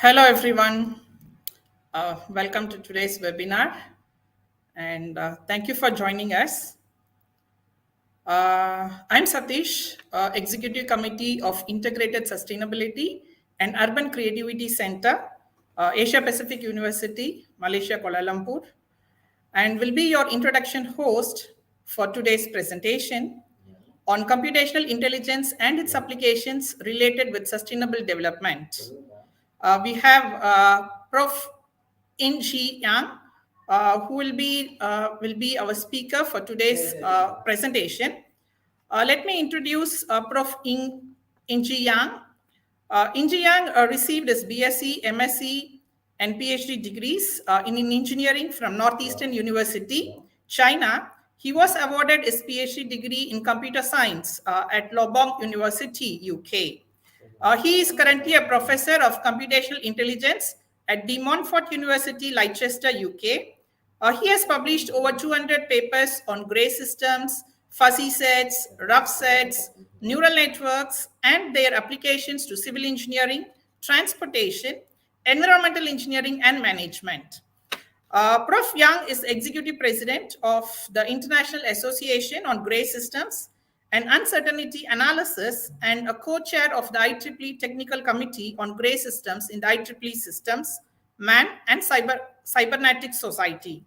Hello, everyone. Welcome to today's webinar, and thank you for joining us. I'm Satish, Executive Committee of Integrated Sustainability and Urban Creativity Center, Asia Pacific University, Malaysia, Kuala Lumpur, and will be your introduction host for today's presentation on computational intelligence and its applications related with sustainable development. We have Prof. In Shi Yang, who will be our speaker for today's presentation. Let me introduce Prof. In Shi Yang. In Shi Yang received his BSc, MSc, and PhD degrees in engineering from Northeastern University, China. He was awarded his PhD degree in computer science at Lobong University, UK. He is currently a professor of computational intelligence at De Montfort University, Leicester, UK. He has published over 200 papers on gray systems, fuzzy sets, rough sets, neural networks, and their applications to civil engineering, transportation, environmental engineering, and management. Prof. Yang is executive president of the International Association on Gray Systems and Uncertainty Analysis and a co-chair of the IEEE Technical Committee on Gray Systems in the IEEE Systems, Man and Cybernetics Society.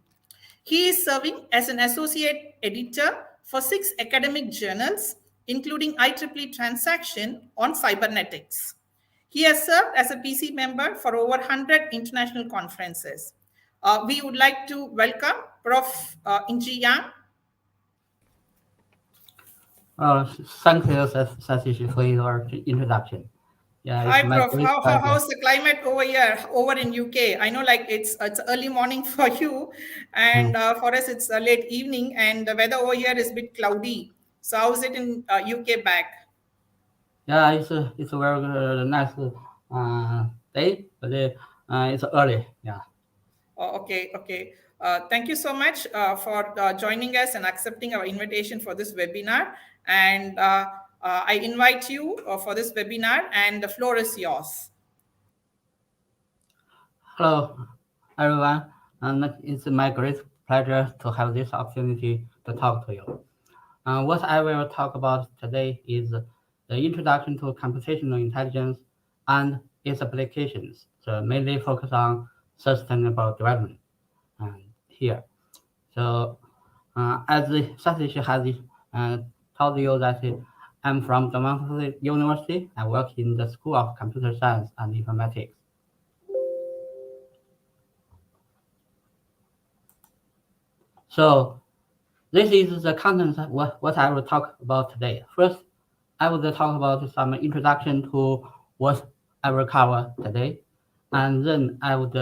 He is serving as an associate editor for 6 academic journals, including IEEE Transaction on Cybernetics. He has served as a PC member for over 100 international conferences. We would like to welcome Prof. In Shi Yang. Thank you, Satish, for your introduction. Yeah, hi, Prof. How's the climate over here, over in UK? I know, like it's early morning for you, and for us it's a late evening, and the weather over here is a bit cloudy. So how's it in UK back? Yeah, it's a very nice day, but it's early. Yeah. Okay, okay. Thank you so much for joining us and accepting our invitation for this webinar. And I invite you for this webinar, and the floor is yours. Hello, everyone, and it's my great pleasure to have this opportunity to talk to you. What I will talk about today is the introduction to computational intelligence and its applications. So mainly focus on sustainable development here. So as Satish has told you that I'm from Damascus University. I work in the School of Computer Science and Informatics. So this is the content of what I will talk about today. First, I will talk about some introduction to what I will cover today, and then I would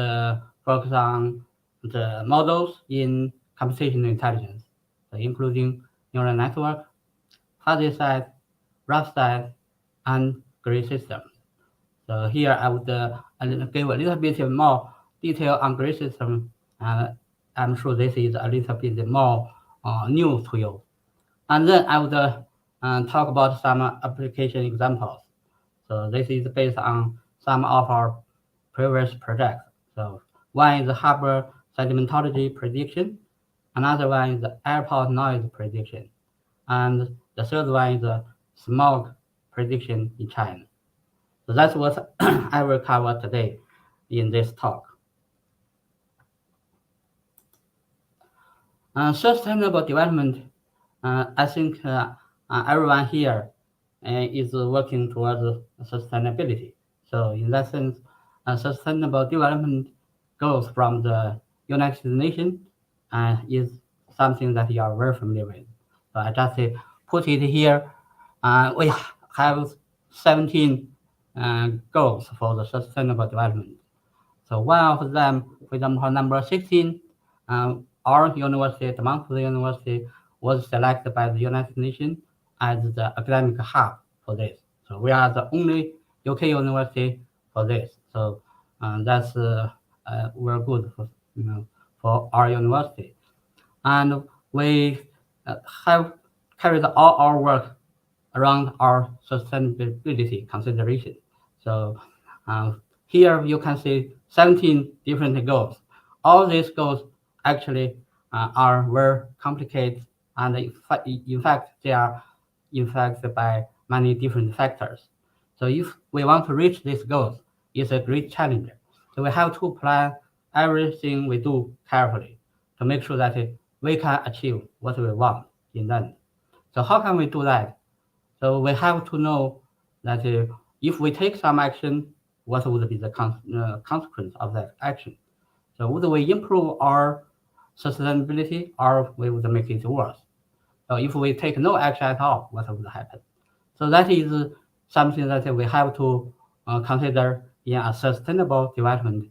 focus on the models in computational intelligence, so including neural network, fuzzy set, rough set, and grid systems. So here I would give a little bit more detail on grid system. I'm sure this is a little bit more new to you. And then I would talk about some application examples. So this is based on some of our previous projects. So one is the harbor sedimentology prediction, another one is the airport noise prediction, and the third one is the smog prediction in China. So that's what I will cover today in this talk. Sustainable development, I think everyone here is working towards sustainability. So in that sense, sustainable development goals from the United Nations is something that you are very familiar with. So I just put it here. We have 17 goals for the sustainable development. So one of them, for example, number 16, our university, Damascus University, was selected by the United Nations as the academic hub for this. So we are the only UK university for this. So that's very good for, for our university. And we have carried all our work around our sustainability consideration. So here you can see 17 different goals. All these goals actually are very complicated, and in fact they are influenced by many different factors. So if we want to reach these goals, it's a great challenge. So we have to plan everything we do carefully to make sure that we can achieve what we want in the end. So how can we do that? So we have to know that if we take some action, what would be the consequence of that action? So would we improve our sustainability, or we would make it worse? So if we take no action at all, what would happen? So that is something that we have to consider in a sustainable development.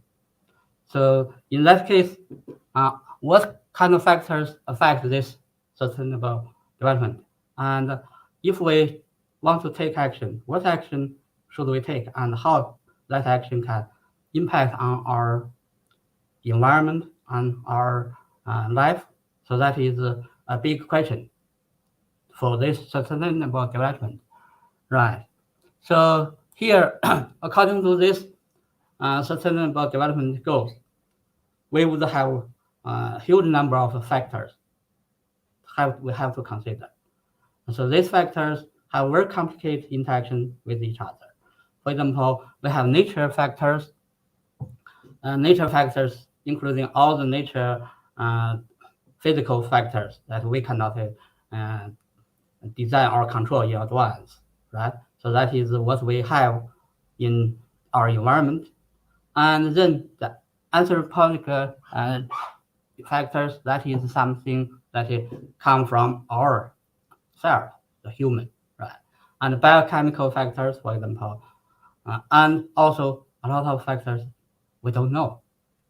So in that case, what kind of factors affect this sustainable development? And if we want to take action, what action should we take, and how that action can impact on our environment and our life? So that is a big question for this sustainable development, right? So here, according to this sustainable development goals, we would have a huge number of factors we have to consider. So these factors have very complicated interaction with each other. For example, we have nature factors including all the nature physical factors that we cannot design or control in advance, right? So that is what we have in our environment. And then the anthroponic factors, that is something that come from ourselves, the human, right? And biochemical factors, for example, and also a lot of factors we don't know.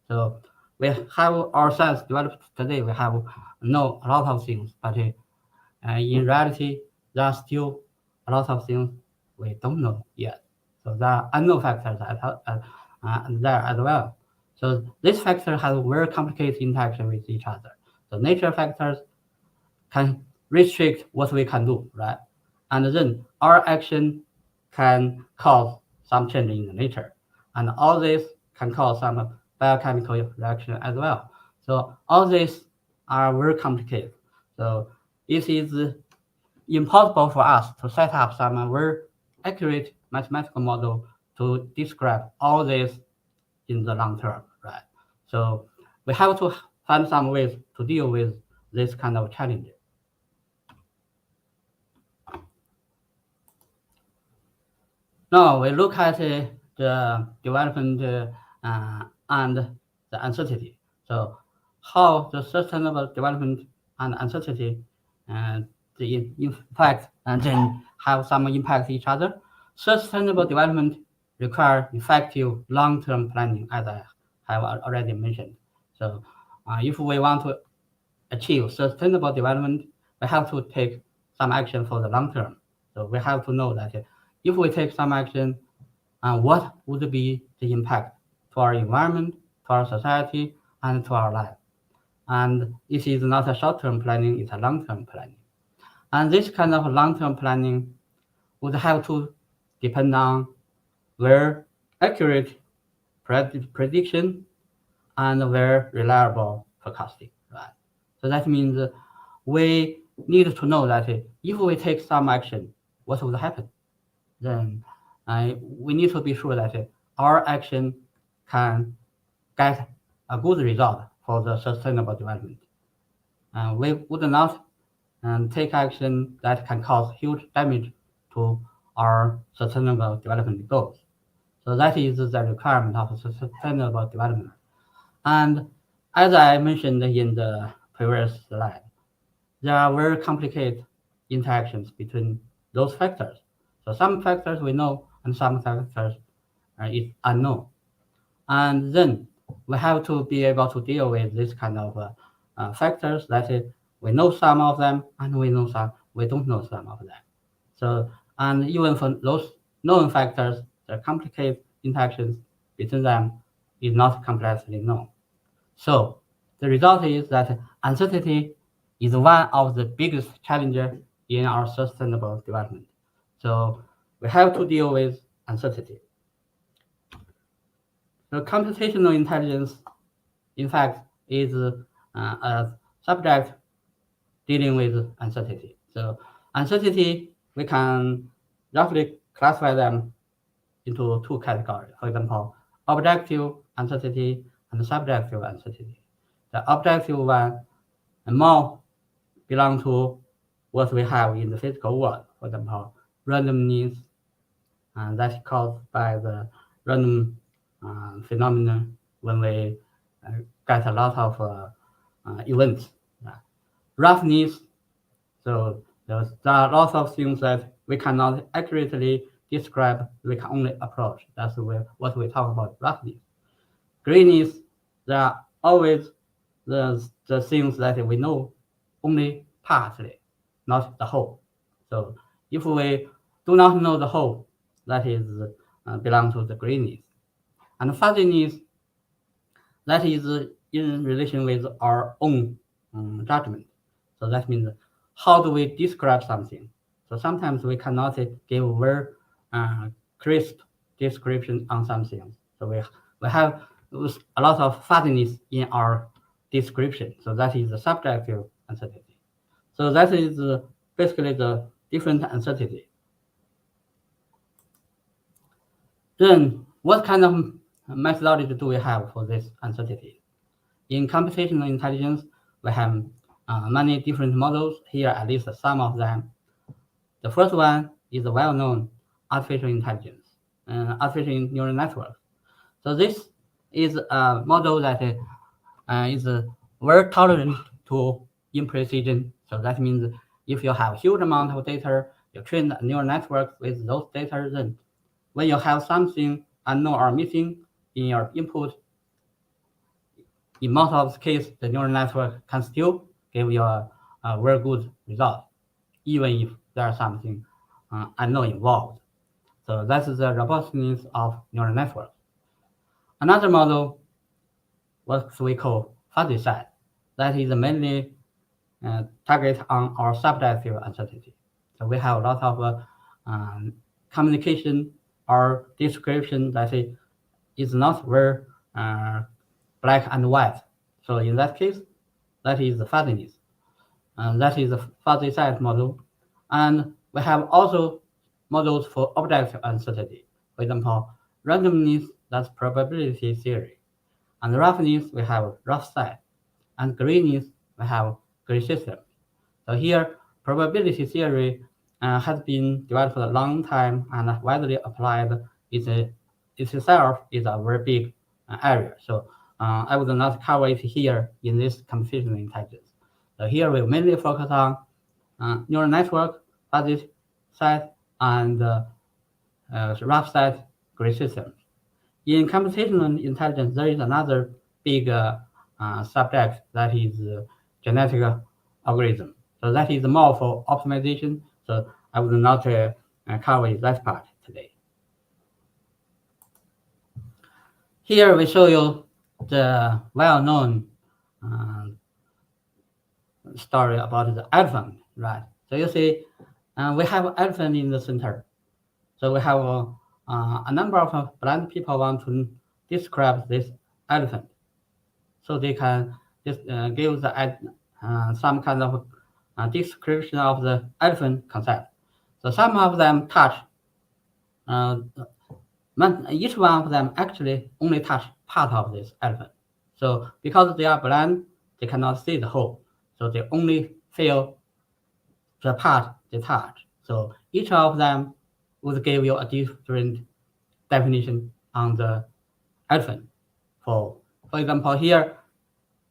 So we have our science developed today. We have know a lot of things, but in reality, there are still a lot of things we don't know yet. So there are unknown factors there as well. So these factors have very complicated interaction with each other. So nature factors can restrict what we can do, right? And then our action can cause some change in the nature. And all this can cause some biochemical reaction as well. So all these are very complicated. So it is impossible for us to set up some very accurate mathematical model to describe all this in the long term, right? So we have to find some ways to deal with this kind of challenge. Now we look at the development and the uncertainty. So how the sustainable development and uncertainty and the impact and then have some impact each other. Sustainable development require effective long-term planning, as I have already mentioned. So if we want to achieve sustainable development, we have to take some action for the long term. So we have to know that if we take some action, what would be the impact to our environment, to our society, and to our life. And it is not a short-term planning, it's a long-term planning. And this kind of long-term planning would have to depend on very accurate prediction and very reliable forecasting, right? So that means we need to know that if we take some action, what would happen? Then we need to be sure that our action can get a good result for the sustainable development. We would not take action that can cause huge damage to our sustainable development goals. So that is the requirement of sustainable development. And as I mentioned in the previous slide, there are very complicated interactions between those factors. So some factors we know and some factors is unknown. And then we have to be able to deal with this kind of factors that we know some of them and we don't know some of them. So, and even for those known factors, the complicated interactions between them is not completely known. So the result is that uncertainty is one of the biggest challenges in our sustainable development. So we have to deal with uncertainty. So computational intelligence, in fact, is a subject dealing with uncertainty. So uncertainty, we can roughly classify them into two categories. For example, objective uncertainty and subjective uncertainty. The objective one more belong to what we have in the physical world. For example, randomness, and that's caused by the random phenomenon when we get a lot of events. Roughness, so there are lots of things that we cannot accurately describe, we can only approach. That's what we talk about roughness. Greenness, there are always the things that we know only partly, not the whole. So if we do not know the whole, that is belong to the greenness. And fuzziness, that is in relation with our own judgment. So that means how do we describe something? So sometimes we cannot give very crisp description on something. So we have a lot of fuzziness in our description. So that is the subjective uncertainty. So that is basically the different uncertainty. Then what kind of methodology do we have for this uncertainty? In computational intelligence, we have many different models. Here, at least some of them. The first one is the well-known artificial intelligence, artificial neural network. So this is a model that is very tolerant to imprecision. So that means if you have huge amount of data, you train a neural network with those data, then when you have something unknown or missing in your input, in most of the case, the neural network can still give you a very good result, even if there's something unknown involved. So that's the robustness of neural networks. Another model what we call fuzzy set. That is mainly target on our subjective uncertainty. So we have a lot of communication or description that is not very black and white. So in that case, that is the fuzziness. That is the fuzzy set model. And we have also models for objective uncertainty. For example, randomness, that's probability theory. And roughness, we have rough set. And greenness, we have gray system. So here, probability theory has been developed for a long time and widely applied. It itself is a very big area. So I would not cover it here in this computational intelligence. So here we mainly focus on neural network, fuzzy set, and rough set grid systems. In computational intelligence, there is another big subject that is genetic algorithm. So that is more for optimization. So I will not cover that part today. Here we show you the well-known story about the elephant, right? So you see, we have an elephant in the center. So we have a number of blind people want to describe this elephant. So they can just give the some kind of description of the elephant concept. So some of them touch, each one of them actually only touch part of this elephant. So because they are blind, they cannot see the whole. So they only feel the part they touch. So each of them would give you a different definition on the elephant. For example, here,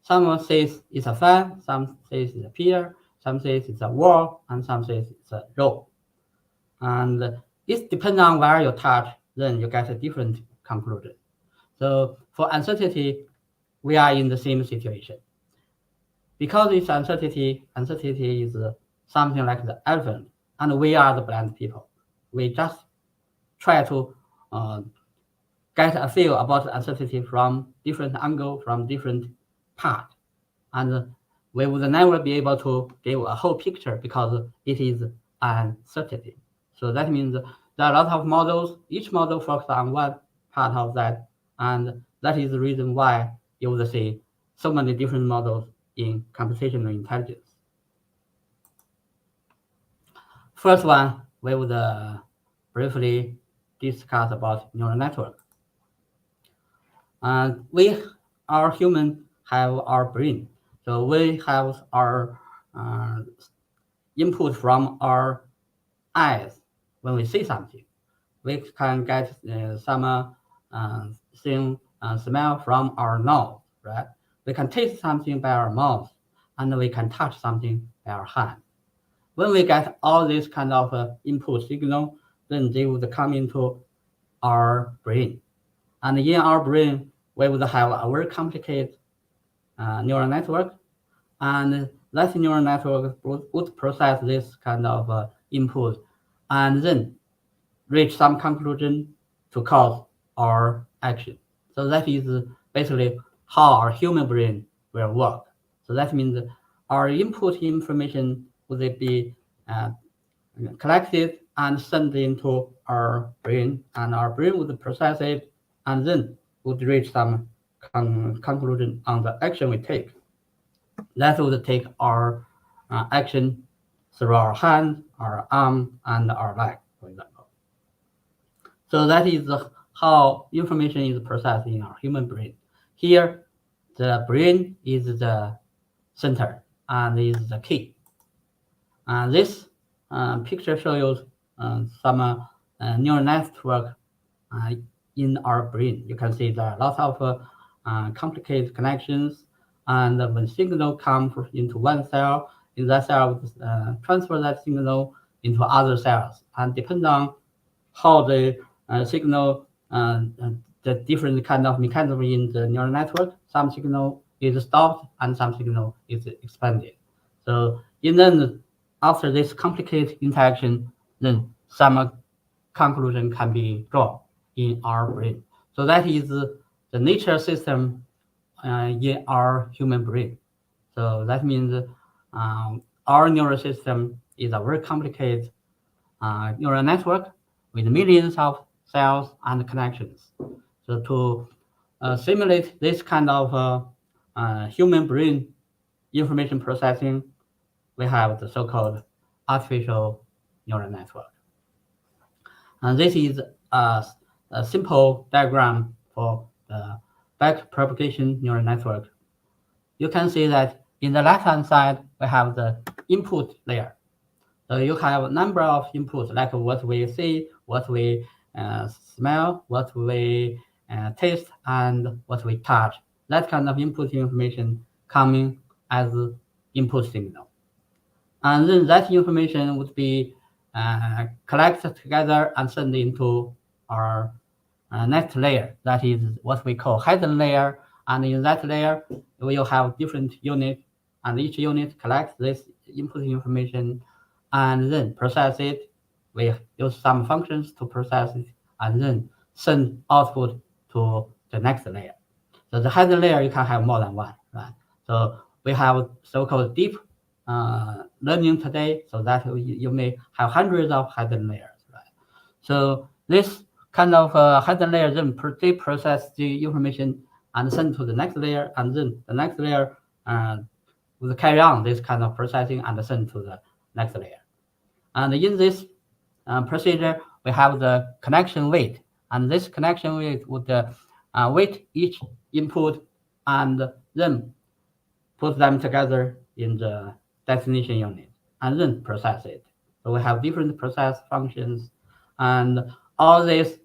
someone says it's a fan, some says it's a pier, some says it's a wall, and some says it's a rope. And it depends on where you touch, then you get a different conclusion. So for uncertainty, we are in the same situation. Because it's uncertainty is something like the elephant, and we are the blind people. We just try to get a feel about uncertainty from different angle, from different part. And we would never be able to give a whole picture because it is uncertainty. So that means there are a lot of models. Each model focuses on one part of that. And that is the reason why you would see so many different models in computational intelligence. First one, we would briefly discuss about neural network. And our human have our brain. So we have our input from our eyes when we see something. We can get some smell from our nose, right? We can taste something by our mouth, and we can touch something by our hand. When we get all this kind of input signal, then they would come into our brain. And in our brain, we would have a very complicated neural network. And that neural network would process this kind of input and then reach some conclusion to cause our action. So that is basically how our human brain will work. So that means our input information would be collected and sent into our brain, and our brain would process it and then would reach some conclusion on the action we take. That would take our action through our hand, our arm, and our leg, for example. So that is how information is processed in our human brain. Here, the brain is the center and is the key. And this picture shows some neural network in our brain. You can see there are lots of complicated connections, and when signal comes into one cell, in that cell transfer that signal into other cells, and depending on how the signal, the different kind of mechanism in the neural network, some signal is stopped and some signal is expanded. So in then after this complicated interaction, then some conclusion can be drawn in our brain. So that is the nature system in our human brain. So that means our neural system is a very complicated neural network with millions of cells and connections. So to simulate this kind of human brain information processing, we have the so-called artificial neural network. And this is a simple diagram for the backpropagation neural network. You can see that in the left-hand side, we have the input layer. So you have a number of inputs, like what we see, what we smell, what we taste, and what we touch. That kind of input information coming as input signal. And then that information would be collected together and sent into our next layer. That is what we call hidden layer. And in that layer, we will have different units, and each unit collects this input information and then process it. We use some functions to process it and then send output to the next layer. So the hidden layer, you can have more than one, right? So we have so-called deep learning today, so that you may have hundreds of hidden layers, right? So this kind of hidden layer then they process the information and send to the next layer, and then the next layer will carry on this kind of processing and send to the next layer. And in this procedure, we have the connection weight, and this connection weight would weight each input and then put them together in the destination unit and then process it. So we have different process functions, and all this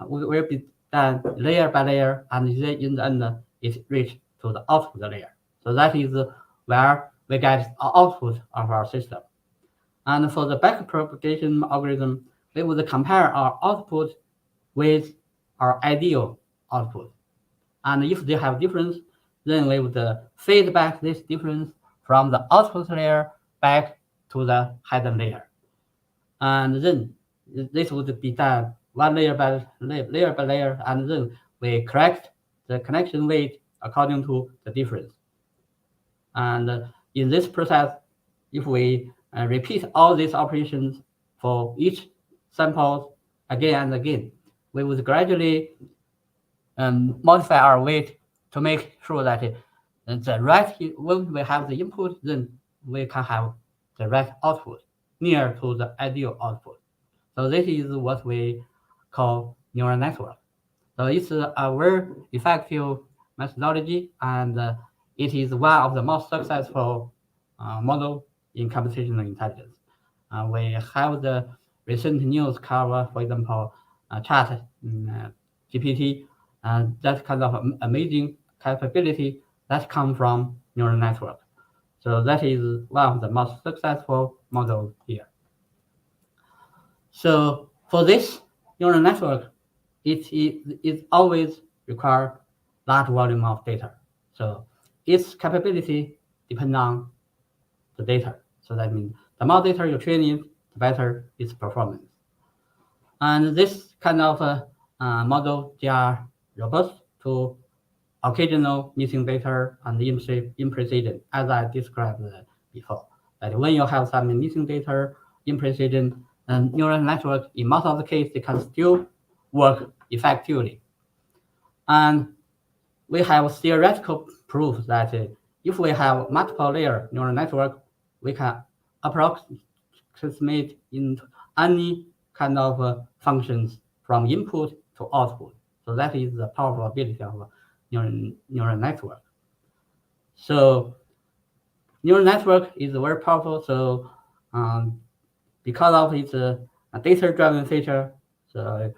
will be done layer by layer, and then in the end it reach to the output layer. So that is where we get output of our system. And for the backpropagation algorithm, we would compare our output with our ideal output. And if they have difference, then we would feed back this difference from the output layer back to the hidden layer. And then this would be done one layer by layer, and then we correct the connection weight according to the difference. And in this process, if we repeat all these operations for each sample again and again, we would gradually modify our weight to make sure that the right, when we have the input, then we can have the right output near to the ideal output. So this is what we call neural network. So it's a very effective methodology, and it is one of the most successful model in computational intelligence. We have the recent news cover, for example, chat GPT, and that kind of amazing capability that comes from neural network. So that is one of the most successful models here. So for this neural network, it always require large volume of data. So its capability depends on the data. So that means the more data you train it, the better its performance. And this kind of model, they are robust to occasional missing data and imprecision, as I described before. That when you have some missing data, imprecision, and neural network, in most of the case, they can still work effectively. And we have theoretical proof that if we have multiple layer neural network, we can approximate into any kind of functions from input to output. So that is the powerful ability of neural network. So neural network is very powerful. So because of its data-driven feature, so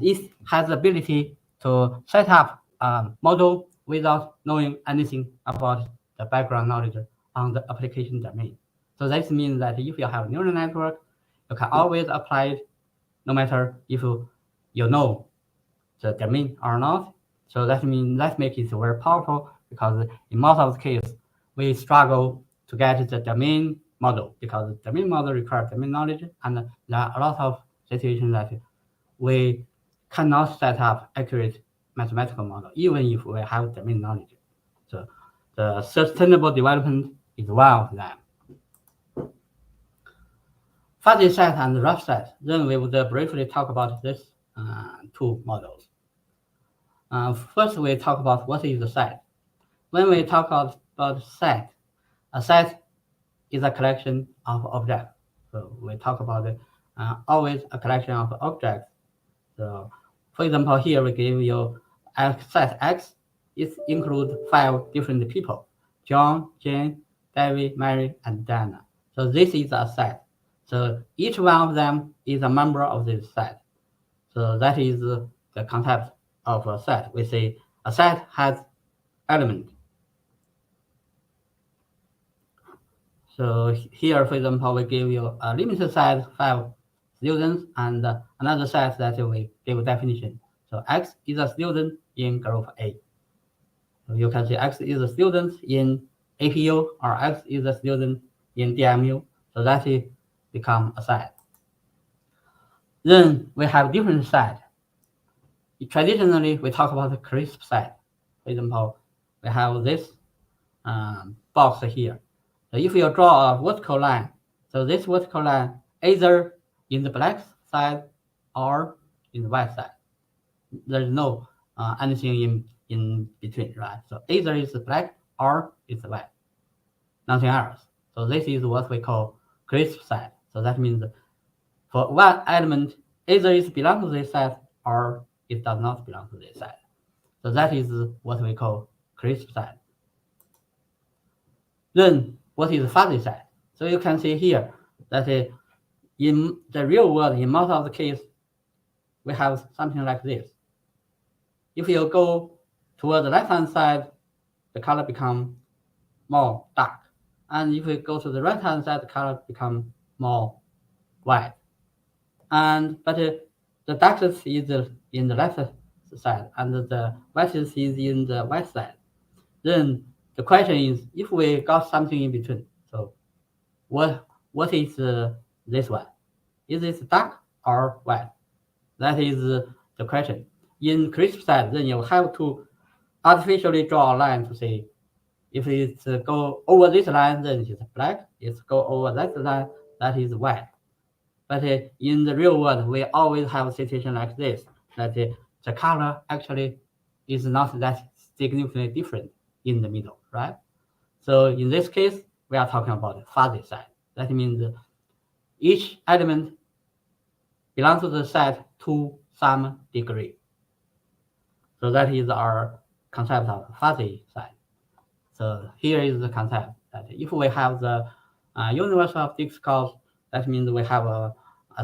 it has the ability to set up a model without knowing anything about the background knowledge on the application domain. So this means that if you have a neural network, you can always apply it, no matter if you know the domain or not. So that means that makes it very powerful, because in most of the cases, we struggle to get the domain model, because the domain model requires domain knowledge, and there are a lot of situations that we cannot set up accurate mathematical model, even if we have domain knowledge. So the sustainable development is one of them. Fuzzy set and rough set. Then we would briefly talk about these two models. First, we talk about what is a set. When we talk about set, a set is a collection of objects. So we talk about always a collection of objects. So, for example, here we give you set X. It includes 5 different people: John, Jane, David, Mary, and Diana. So this is a set. So each one of them is a member of this set. So that is the concept of a set. We say a set has element. So here, for example, we give you a limited set, 5 students, and another set that we give definition. So X is a student in group A. So you can say X is a student in APU, or X is a student in DMU. So that is become a set. Then we have different set. Traditionally, we talk about the crisp set. For example, we have this box here. So if you draw a vertical line, so this vertical line either in the black side or in the white side. There's no anything in between, right? So either it's black or it's white, nothing else. So this is what we call crisp set. So that means for one element, either it belongs to this set or it does not belong to this set. So that is what we call crisp set. Then what is fuzzy set? So you can see here that in the real world, in most of the case, we have something like this. If you go toward the left-hand side, the color become more dark. And if you go to the right-hand side, the color become more white. But the darkest is in the left side, and the whitest is in the right side. Then the question is, if we got something in between, so what is this one? Is it dark or white? That is the question. In crisp set, then you have to artificially draw a line to say, if it's go over this line, then it's black. If go over that line, that is white. But in the real world, we always have a situation like this, that the color actually is not that significantly different in the middle, right? So in this case, we are talking about fuzzy set. That means each element belongs to the set to some degree. So that is our concept of fuzzy set. So here is the concept that if we have the universe of Dix curves, that means we have a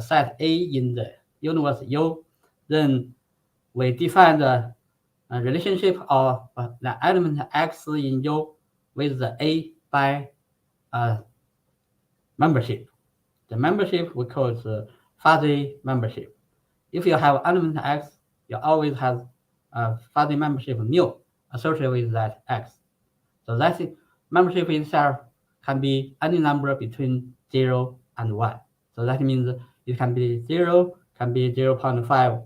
set A in the universe U, then we define the relationship of the element X in U with the A by membership. The membership we call it fuzzy membership. If you have element X, you always have a fuzzy membership mu associated with that X. So that membership itself can be any number between 0 and 1. So that means it can be 0, can be 0.5,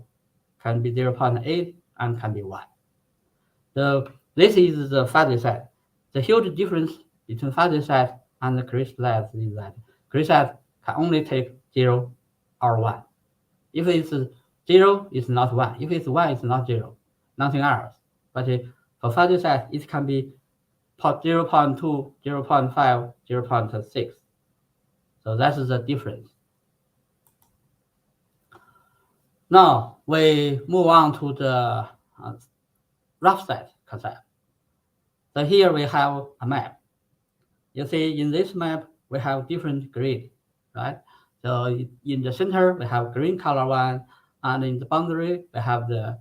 can be 0.8, and can be 1. So this is the fuzzy set. The huge difference between fuzzy set and the crisp set is that crisp set can only take 0 or 1. If it's 0, it's not 1. If it's 1, it's not 0. Nothing else. But for fuzzy set, it can be 0.2, 0.5, 0.6. So that's the difference. Now we move on to the rough set concept. So here we have a map. You see in this map, we have different grid, right? So in the center, we have green color one, and in the boundary, we have the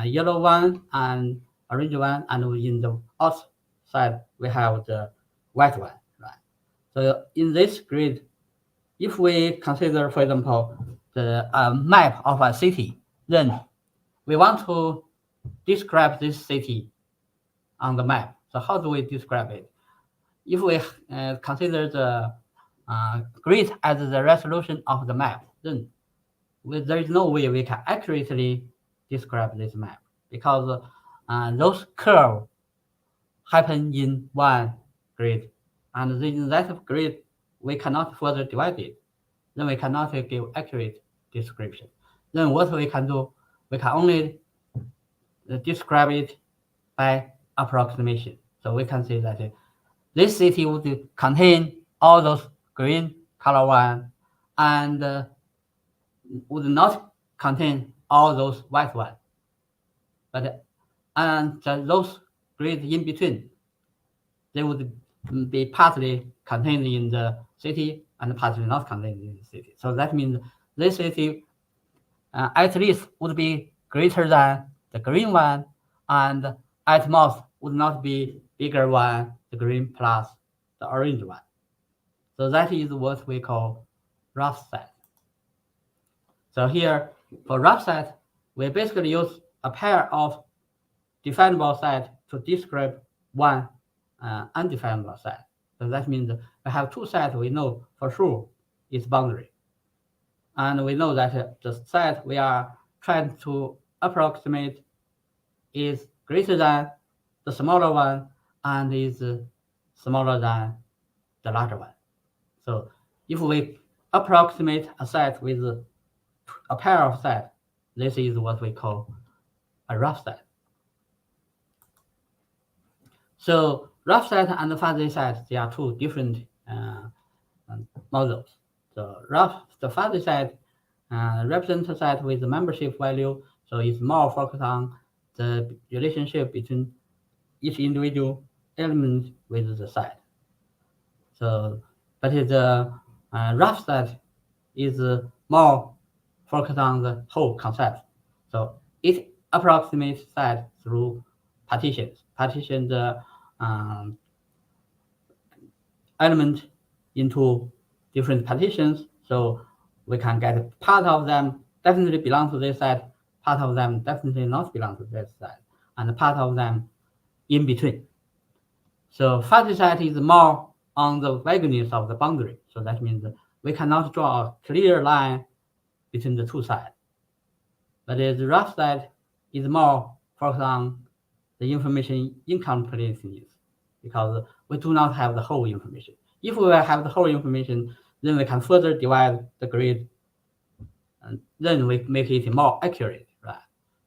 yellow one and orange one, and in the outside, we have the white one, right? So in this grid, if we consider, for example, the map of a city, then we want to describe this city on the map. So how do we describe it? If we consider the grid as the resolution of the map, then there is no way we can accurately describe this map. because those curves happen in one grid, and in that grid we cannot further divide it. Then we cannot give accurate description. Then what we can do, we can only describe it by approximation. So we can say that this city would contain all those green color one, and would not contain all those white one. But and those grids in between, they would be partly contained in the city and partly not contained in the city. So that means this city at least would be greater than the green one, and at most would not be bigger than the green plus the orange one. So that is what we call rough set. So here for rough set, we basically use a pair of definable set to describe one undefinable set. So that means we have two sets we know for sure is boundary. And we know that the set we are trying to approximate is greater than the smaller one and is smaller than the larger one. So if we approximate a set with a pair of sets, this is what we call a rough set. So rough set and fuzzy set, they are two different models. The fuzzy set represents a set with the membership value, so it's more focused on the relationship between each individual element with the set. So, but the rough set is more focused on the whole concept. So it approximates set through partitions. Partition the element into different partitions, so we can get part of them definitely belong to this set, part of them definitely not belong to this set, and part of them in between. So fuzzy set is more on the vagueness of the boundary. So that means we cannot draw a clear line between the two sides. But the rough set is more focused on the information incompleteness, because we do not have the whole information. If we have the whole information, then we can further divide the grid, and then we make it more accurate, right?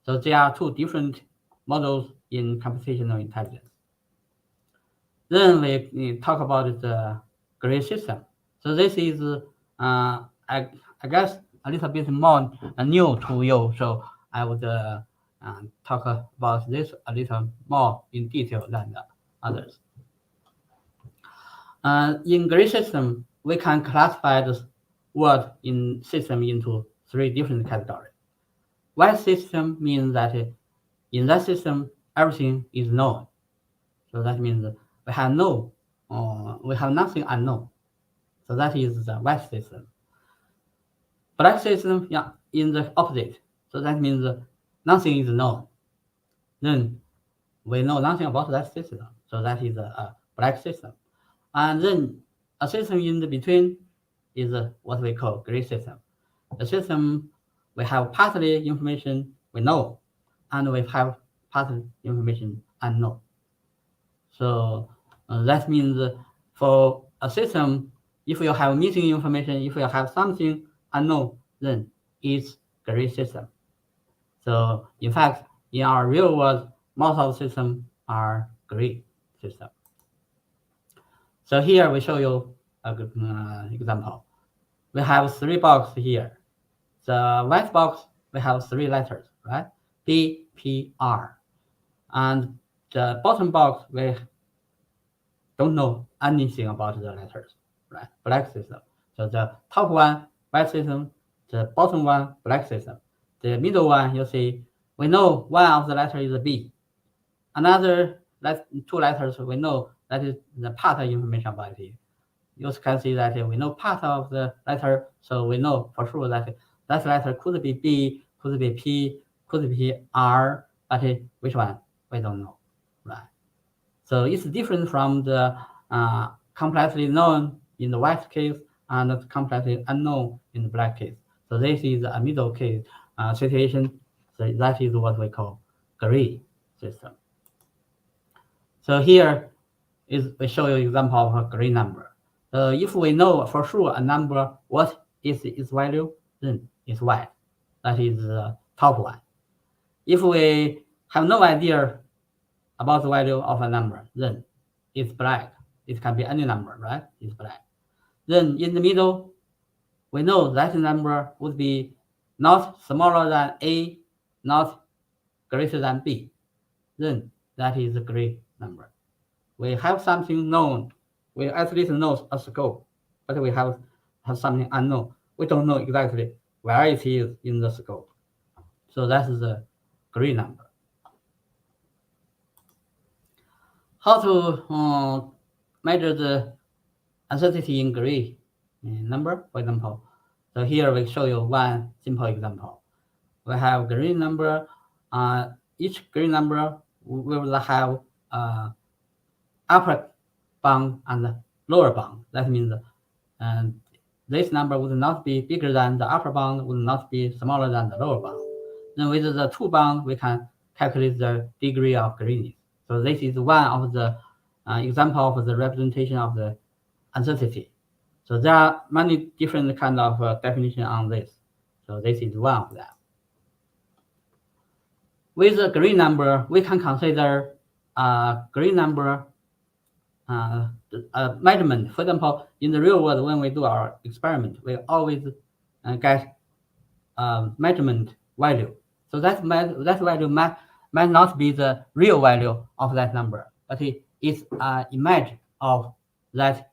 So there are two different models in computational intelligence. Then we talk about the grid system. So this is, I guess, a little bit more new to you. So I would talk about this a little more in detail than the others. In grid system, we can classify the word in system into three different categories. White system means that in that system, everything is known. So that means we have we have nothing unknown. So that is the white system. Black system, yeah, in the opposite. So that means nothing is known. Then we know nothing about that system. So that is a black system. And then a system in the between is what we call gray system. The system, we have partly information we know, and we have partly information unknown. So that means for a system, if you have missing information, if you have something unknown, then it's gray system. So in fact, in our real world, most of the systems are gray system. So here we show you a good example. We have three boxes here. The white box, we have three letters, right? B, P, R. And the bottom box, we don't know anything about the letters, right? Black system. So the top one, white system, the bottom one, black system. The middle one, you see, we know one of the letters is a B. Another two letters, we know that is the part of information about it. You can see that we know part of the letter, so we know for sure that that letter could be B, could be P, could be R, but which one? We don't know, right? So it's different from the completely known in the white case and completely unknown in the black case. So this is a middle case situation. So that is what we call Green system. So here we show you example of a Green number. If we know for sure a number what is its value, then it's white. That is the top one. If we have no idea about the value of a number, then it's black. It can be any number, right? It's black. Then in the middle, we know that number would be not smaller than A, not greater than B. Then that is a green number. We have something known. We at least know a scope, but we have something unknown. We don't know exactly where it is in the scope. So that is the green number. How to measure the uncertainty in green number, for example. So here we show you one simple example. We have green number. Each green number will have upper bound and lower bound. That means this number would not be bigger than the upper bound, would not be smaller than the lower bound. Then with the two bound, we can calculate the degree of greenness. So this is one of the example of the representation of the uncertainty. So there are many different kind of definition on this. So this is one of them. With a green number, we can consider green number measurement. For example, in the real world, when we do our experiment, we always get measurement value. So that value might not be the real value of that number, but it is an image of that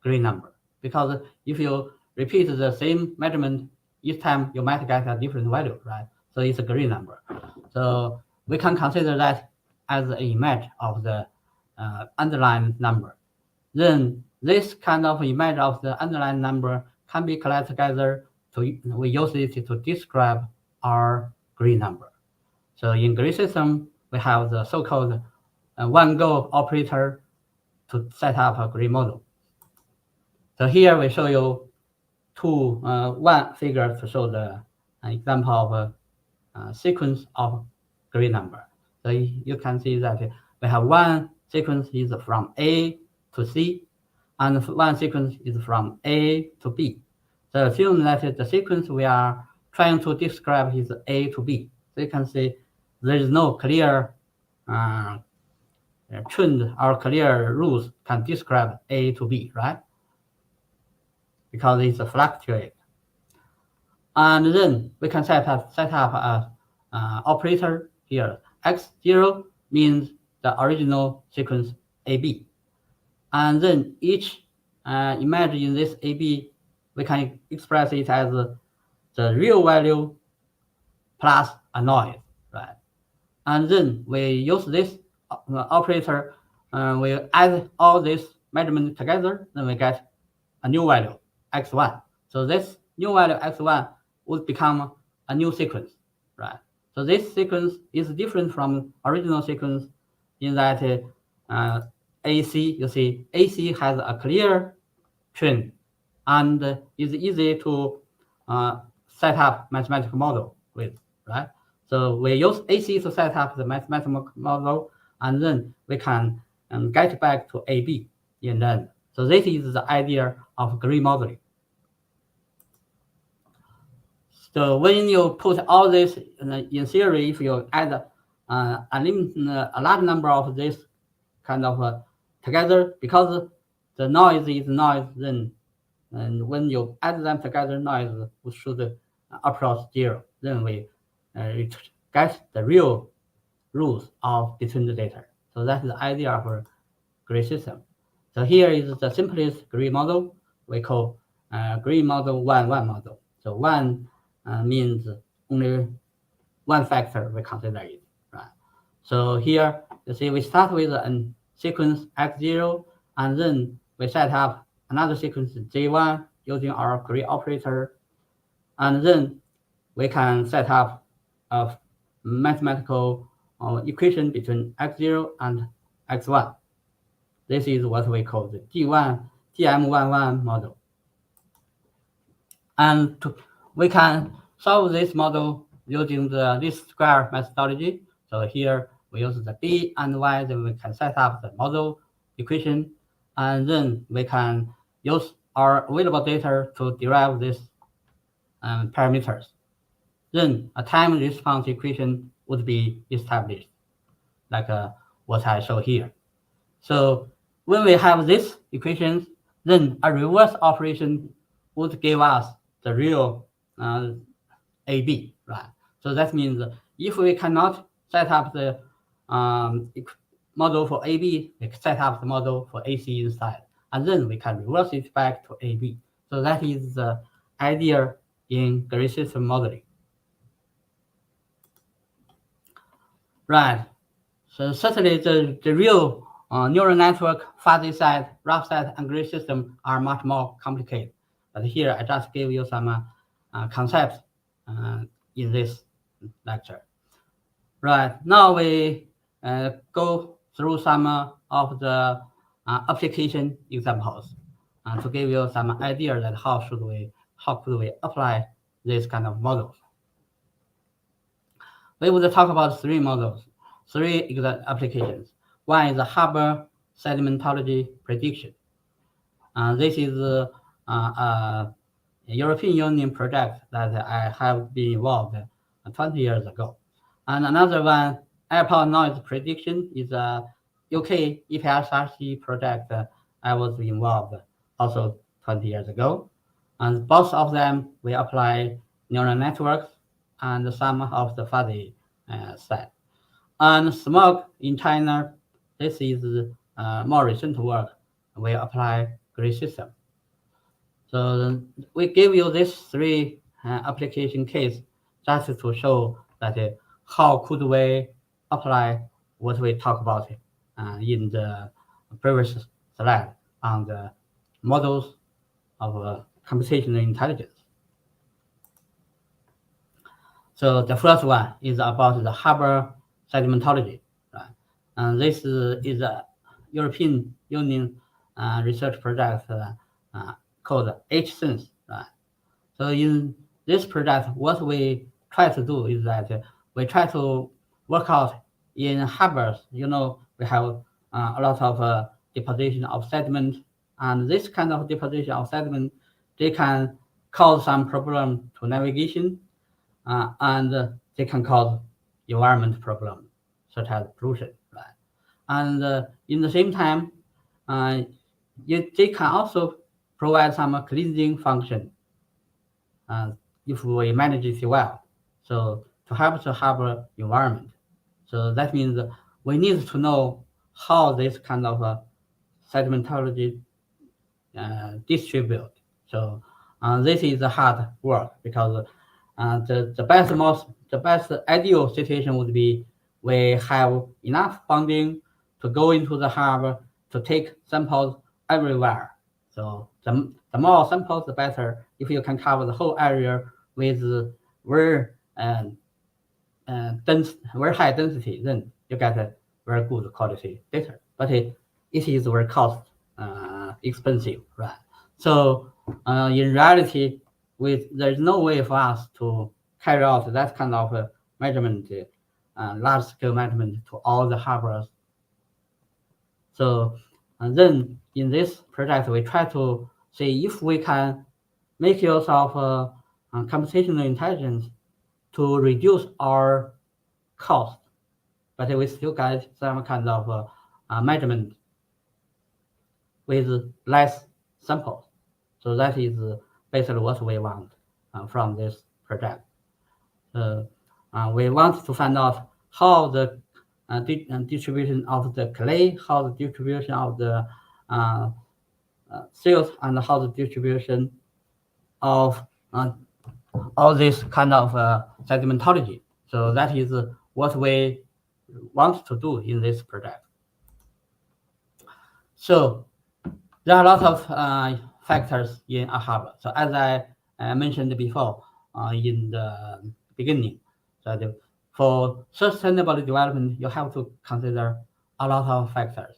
green number. Because if you repeat the same measurement each time, you might get a different value, right? So it's a green number. So we can consider that as an image of the underlying number. Then this kind of image of the underlying number can be collected together. We use it to describe our green number. So in green system, we have the so-called one-go operator to set up a green model. So here we show you one figure to show the example of a sequence of green number. So you can see that we have one sequence is from A to C, and one sequence is from A to B. So assume that the sequence we are trying to describe is A to B. So you can see there is no clear trend or clear rules can describe A to B, right? Because it's a fluctuate. And then we can set up a operator here. X0 means the original sequence AB. And then each image in this AB, we can express it as the real value plus a noise, right? And then we use this operator, we add all this measurement together, then we get a new value, x1. So this new value, x1, would become a new sequence, right? So this sequence is different from original sequence in that AC, you see, AC has a clear trend and is easy to set up mathematical model with, right? So we use AC to set up the mathematical model, and then we can get back to AB in the end. So this is the idea of green modeling. So when you put all this in theory, if you add a large number of this kind of together, because the noise is noise, then and when you add them together, noise should approach zero. Then we get the real rules of between the data. So that's the idea of a green system. So here is the simplest green model. We call green model 1-1 model. So 1 means only one factor we consider it, right? So here you see we start with a sequence x0, and then we set up another sequence j1 using our green operator, and then we can set up a mathematical equation between x0 and x1. This is what we call the DMU model. And we can solve this model using the least square methodology. So here we use the D and Y, then we can set up the model equation, and then we can use our available data to derive these parameters. Then a time response equation would be established, like what I show here. So when we have these equations, then a reverse operation would give us the real AB, right? So that means if we cannot set up the model for AB, we can set up the model for AC inside, and then we can reverse it back to AB. So that is the idea in grid system modeling. Right. So certainly the real neural network, fuzzy set, rough set, and grid system are much more complicated. But here I just give you some concepts in this lecture. Right, now we go through some of the application examples to give you some idea that how could we apply this kind of models. We will talk about three models, three applications. One is the harbor sedimentology prediction. This is a European Union project that I have been involved 20 years ago. And another one, airport noise prediction, is a UK EPSRC project I was involved also 20 years ago. And both of them, we apply neural networks and some of the fuzzy set. And smog in China, this is more recent work. We apply grid system. So we give you these three application case just to show that how could we apply what we talk about in the previous slide on the models of computational intelligence. So the first one is about the harbor sedimentology. Right? And this is a European Union research project called HSense. Right? So in this project, what we try to do is that we try to work out in harbors. You know, we have a lot of deposition of sediment, and this kind of deposition of sediment, they can cause some problem to navigation, and they can cause environment problem, such as pollution. Right? And in the same time, they can also provide some cleansing function if we manage it well. So to help the harbor environment. So that means we need to know how this kind of sedimentology distribute. So this is the hard work because the best ideal situation would be we have enough funding to go into the harbor to take samples everywhere. So the more samples, the better. If you can cover the whole area with very high density, then you get a very good quality data. But it is very cost expensive, right? So in reality, there's no way for us to carry out that kind of measurement, large scale measurement to all the harbors. So then in this project, we try to see if we can make use of computational intelligence to reduce our cost, but we still get some kind of measurement with less samples. So that is basically what we want from this project. We want to find out how the distribution of the clay, how the distribution of the silt, and how the distribution of all this kind of sedimentology. So that is what we want to do in this project. So there are a lot of factors in a harbor. So as I mentioned before in the beginning, that for sustainable development, you have to consider a lot of factors.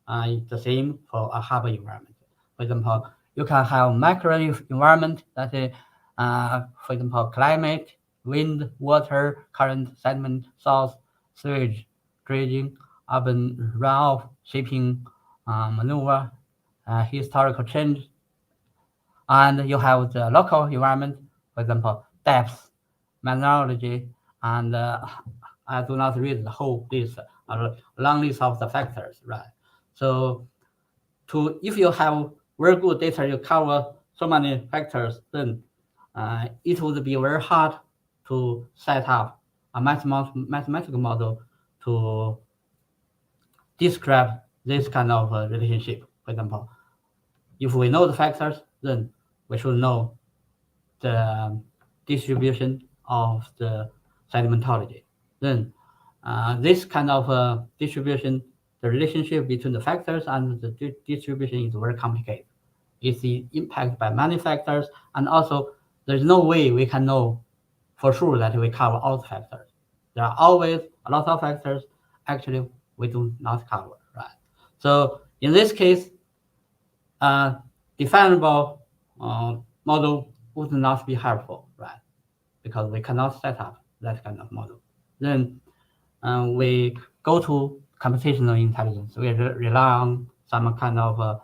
The same for a harbor environment. For example, you can have macro environment that is, for example, climate, wind, water, current, sediment, source, sewage dredging, urban runoff, shaping maneuver, historical change, and you have the local environment, for example, depth, mineralogy, and I do not read the whole list, a long list of the factors, right? So if you have very good data, you cover so many factors, then it would be very hard to set up a mathematical model to describe this kind of relationship. For example, if we know the factors, then we should know the distribution of the sedimentology. Then this kind of distribution, the relationship between the factors and the distribution is very complicated. It's impacted by many factors, and also there's no way we can know for sure that we cover all the factors. There are always a lot of factors actually we do not cover, right? So in this case, definable model would not be helpful, right? Because we cannot set up that kind of model. Then we go to computational intelligence. We rely on some kind of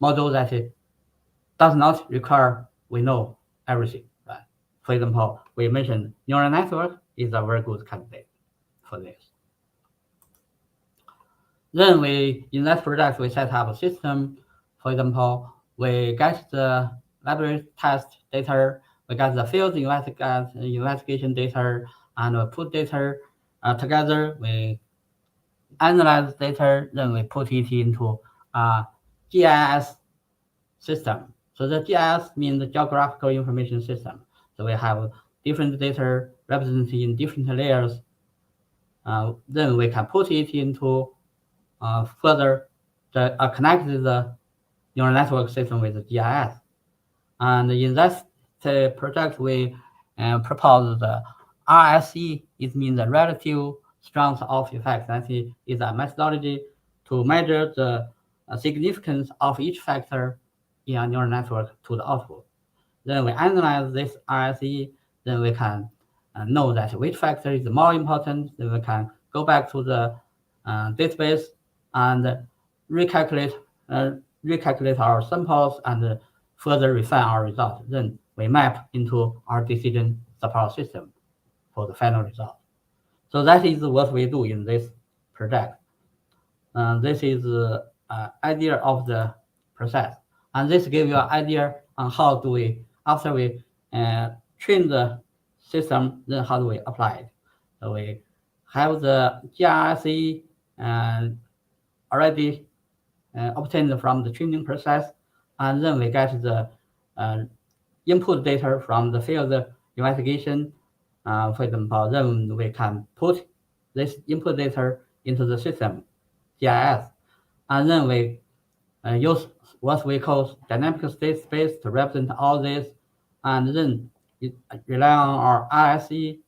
model that does not require we know everything, right? For example, we mentioned neural network is a very good candidate for this. Then in that project, we set up a system. For example, we get the library test data, we get the field investigation data, and we put data together. We analyze data, then we put it into a GIS system. So the GIS means the geographical information system. So we have different data represented in different layers. Then we can put it into further connect the neural network system with the GIS. And in that project, we propose the RSE. It means the relative strength of effect. That is a methodology to measure the significance of each factor in a neural network to the output. Then we analyze this RSE. Then we can know that which factor is more important. Then we can go back to the database and recalculate our samples and further refine our results. Then we map into our decision support system for the final result. So that is what we do in this project. This is the idea of the process. And this gives you an idea on how do we, after we train the system, then how do we apply it. So we have the GRSE already obtained from the training process, and then we get the input data from the field investigation. For example, then we can put this input data into the system, GIS, and then we use what we call dynamic state space to represent all this, and then rely on our RSE,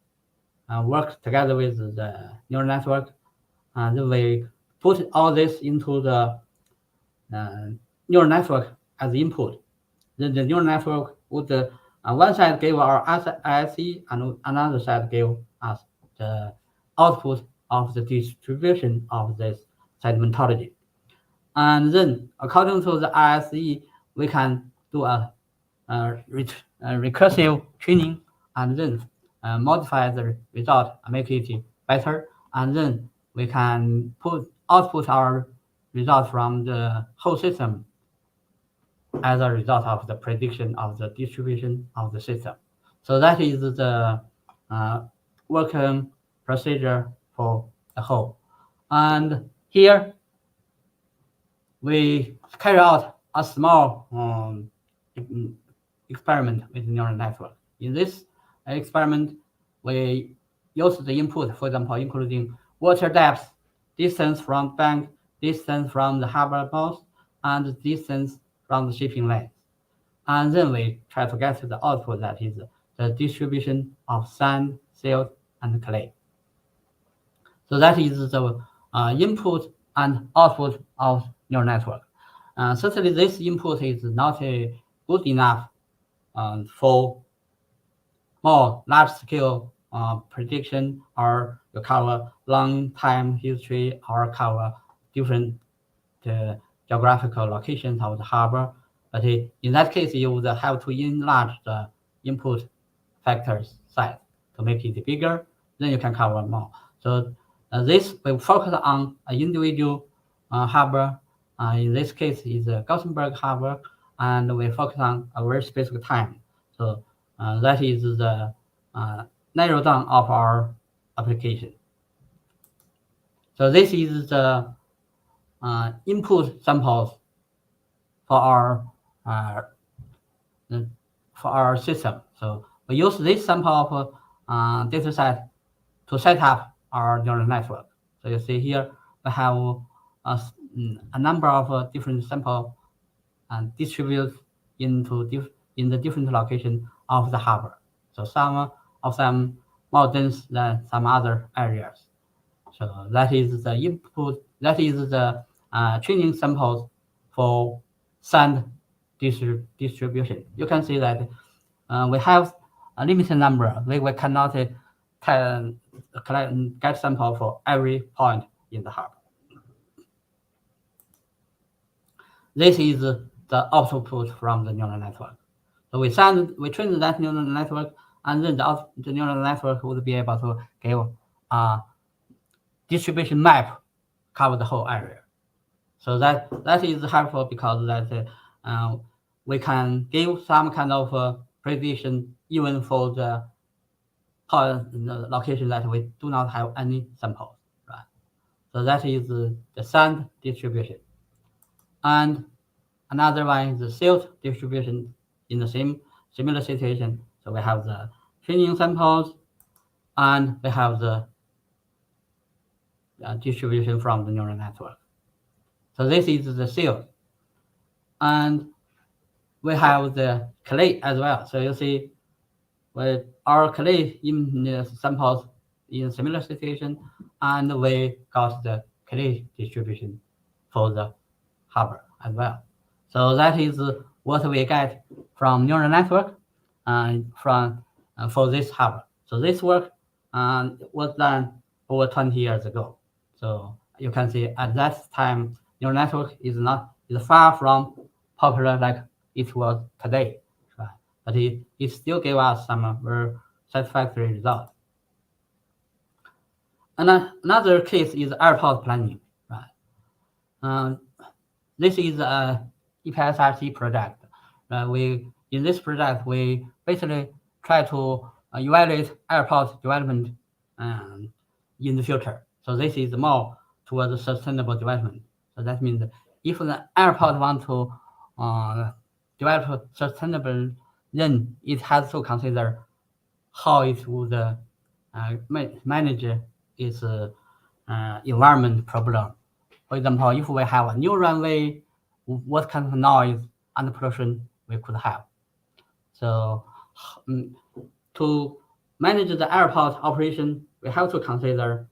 work together with the neural network, and then we put all this into the neural network as input. Then the neural network would on one side give our RSE, and another side give us the output of the distribution of this sedimentology. And then according to the RSE, we can do a recursive training, and then modify the result and make it better. And then we can output our result from the whole system as a result of the prediction of the distribution of the system. So that is the working procedure for the whole. And here we carry out a small experiment with neural network. In this experiment, we use the input, for example, including water depth, distance from bank, distance from the harbor mouth, and distance from the shipping lanes. And then we try to get to the output, that is the distribution of sand, silt, and clay. So that is the input and output of neural network. Certainly this input is not good enough for more large-scale prediction, or you cover long time history, or cover different geographical locations of the harbor. But in that case, you would have to enlarge the input factors size to make it bigger. Then you can cover more. So this will focus on an individual harbor. In this case, is Gothenburg harbor, and we focus on a very specific time. So that is the narrow down of our application. So this is the input samples for our uh, system. So we use this sample of data set to set up our neural network. So you see here we have a number of different samples and distributed into in the different location of the harbor. So some of them more dense than some other areas. So that is the input. That is the training samples for sand distribution. You can see that we have a limited number. We cannot get sample for every point in the harbor. This is the output from the neural network. So we train that neural network, and then the neural network would be able to give a distribution map cover the whole area. So that is helpful because that we can give some kind of prediction even for the location that we do not have any samples, right? So that is the sand distribution. And another one is the silt distribution in the similar situation. So we have the training samples, and we have the distribution from the neural network. So this is the silt. And we have the clay as well. So you see, with our clay in the samples in similar situation, and we got the clay distribution for the harbor as well. So that is what we get from neural network from for this harbor. So this work was done over 20 years ago. So you can see at that time, neural network is far from popular like it was today, right? But it still gave us some very satisfactory results. And another case is airport planning, right? This is a EPSRC project. In this project we basically try to evaluate airport development in the future. So this is more towards sustainable development. So that means if the airport want to develop sustainable, then it has to consider how it would manage its environment problem. For example, if we have a new runway, what kind of noise and pollution we could have. So to manage the airport operation, we have to consider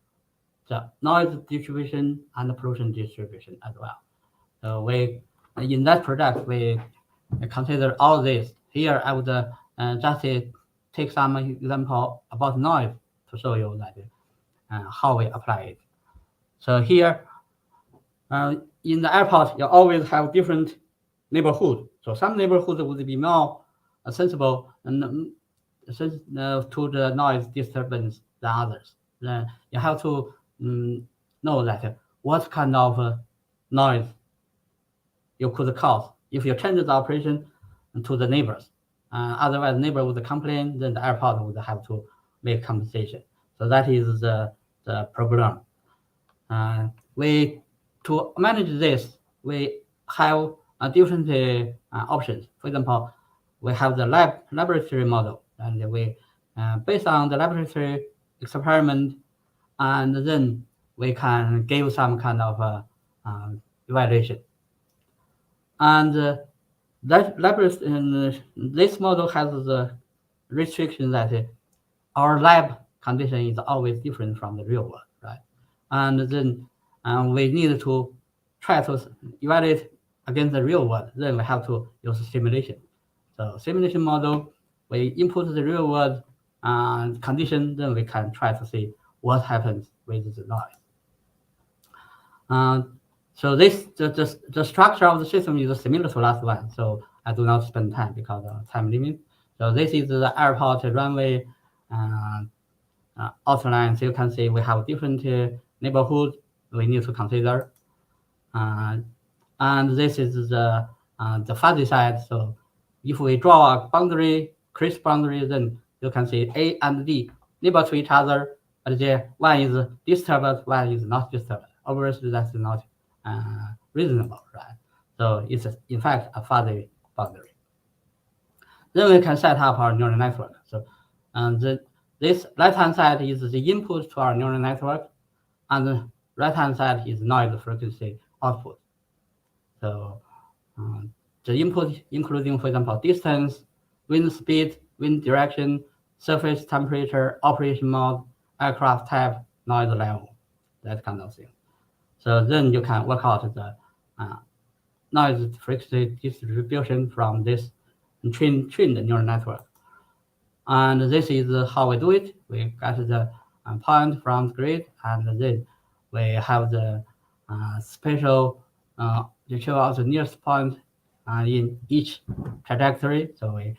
the noise distribution and the pollution distribution as well. So we, in that project, we consider all this. Here, I would just take some example about noise to show you that how we apply it. So here, in the airport, you always have different neighborhood. So some neighborhoods would be more sensible and to the noise disturbance than others. Then you have to know that what kind of noise you could cause if you change the operation to the neighbors. Otherwise, neighbor would complain, then the airport would have to make compensation. So that is the problem. To manage this, we have different options. For example, we have the laboratory model, and we based on the laboratory experiment, and then we can give some kind of evaluation. And that laboratory, this model has the restriction that our lab condition is always different from the real world, right? And then we need to try to evaluate against the real world. Then we have to use simulation. So simulation model, we input the real world condition, then we can try to see what happens with the noise. So the structure of the system is similar to last one. So I do not spend time because of time limit. So this is the airport runway outline. So you can see we have different neighborhoods we need to consider. And this is the fuzzy side. So if we draw a boundary, crisp boundary, then you can see A and D neighbor to each other, but one is disturbed, one is not disturbed. Obviously, that's not reasonable, right? So it's in fact a fuzzy boundary. Then we can set up our neural network. So this right-hand side is the input to our neural network, and the right-hand side is noise frequency output. So the input, including, for example, distance, wind speed, wind direction, surface temperature, operation mode, aircraft type, noise level, that kind of thing. So then you can work out the noise frequency distribution from this trained neural network. And this is how we do it. We get the point from the grid, and then we have the special retrieve out the nearest point in each trajectory. So we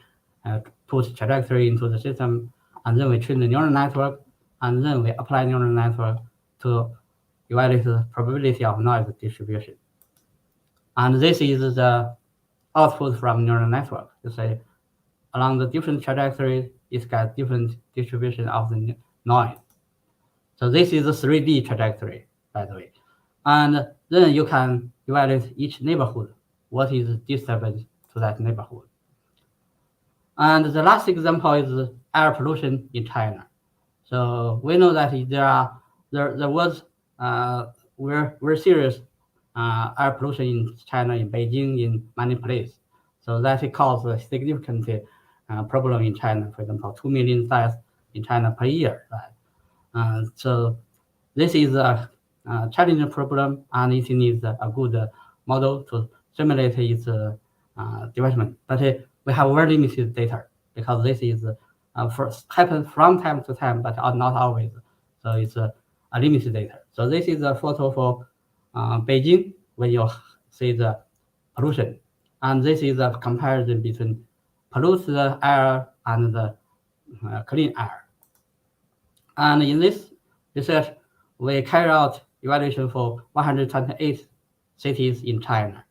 put trajectory into the system, and then we train the neural network, and then we apply neural network to evaluate the probability of noise distribution. And this is the output from neural network. You say along the different trajectories, it's got different distribution of the noise. So this is a 3D trajectory, by the way. And then you can evaluate each neighborhood. What is disturbance to that neighborhood? And the last example is air pollution in China. So we know that there was very serious air pollution in China, in Beijing, in many places. So that it caused a significant problem in China. For example, 2 million deaths in China per year. Right? So this is a challenging problem, and it needs a good model to simulate its development. But we have very limited data because this is happens from time to time, but not always. So it's a limited data. So this is a photo for Beijing when you see the pollution, and this is a comparison between polluted air and the clean air. And in this research, we carry out evaluation for 128 cities in China.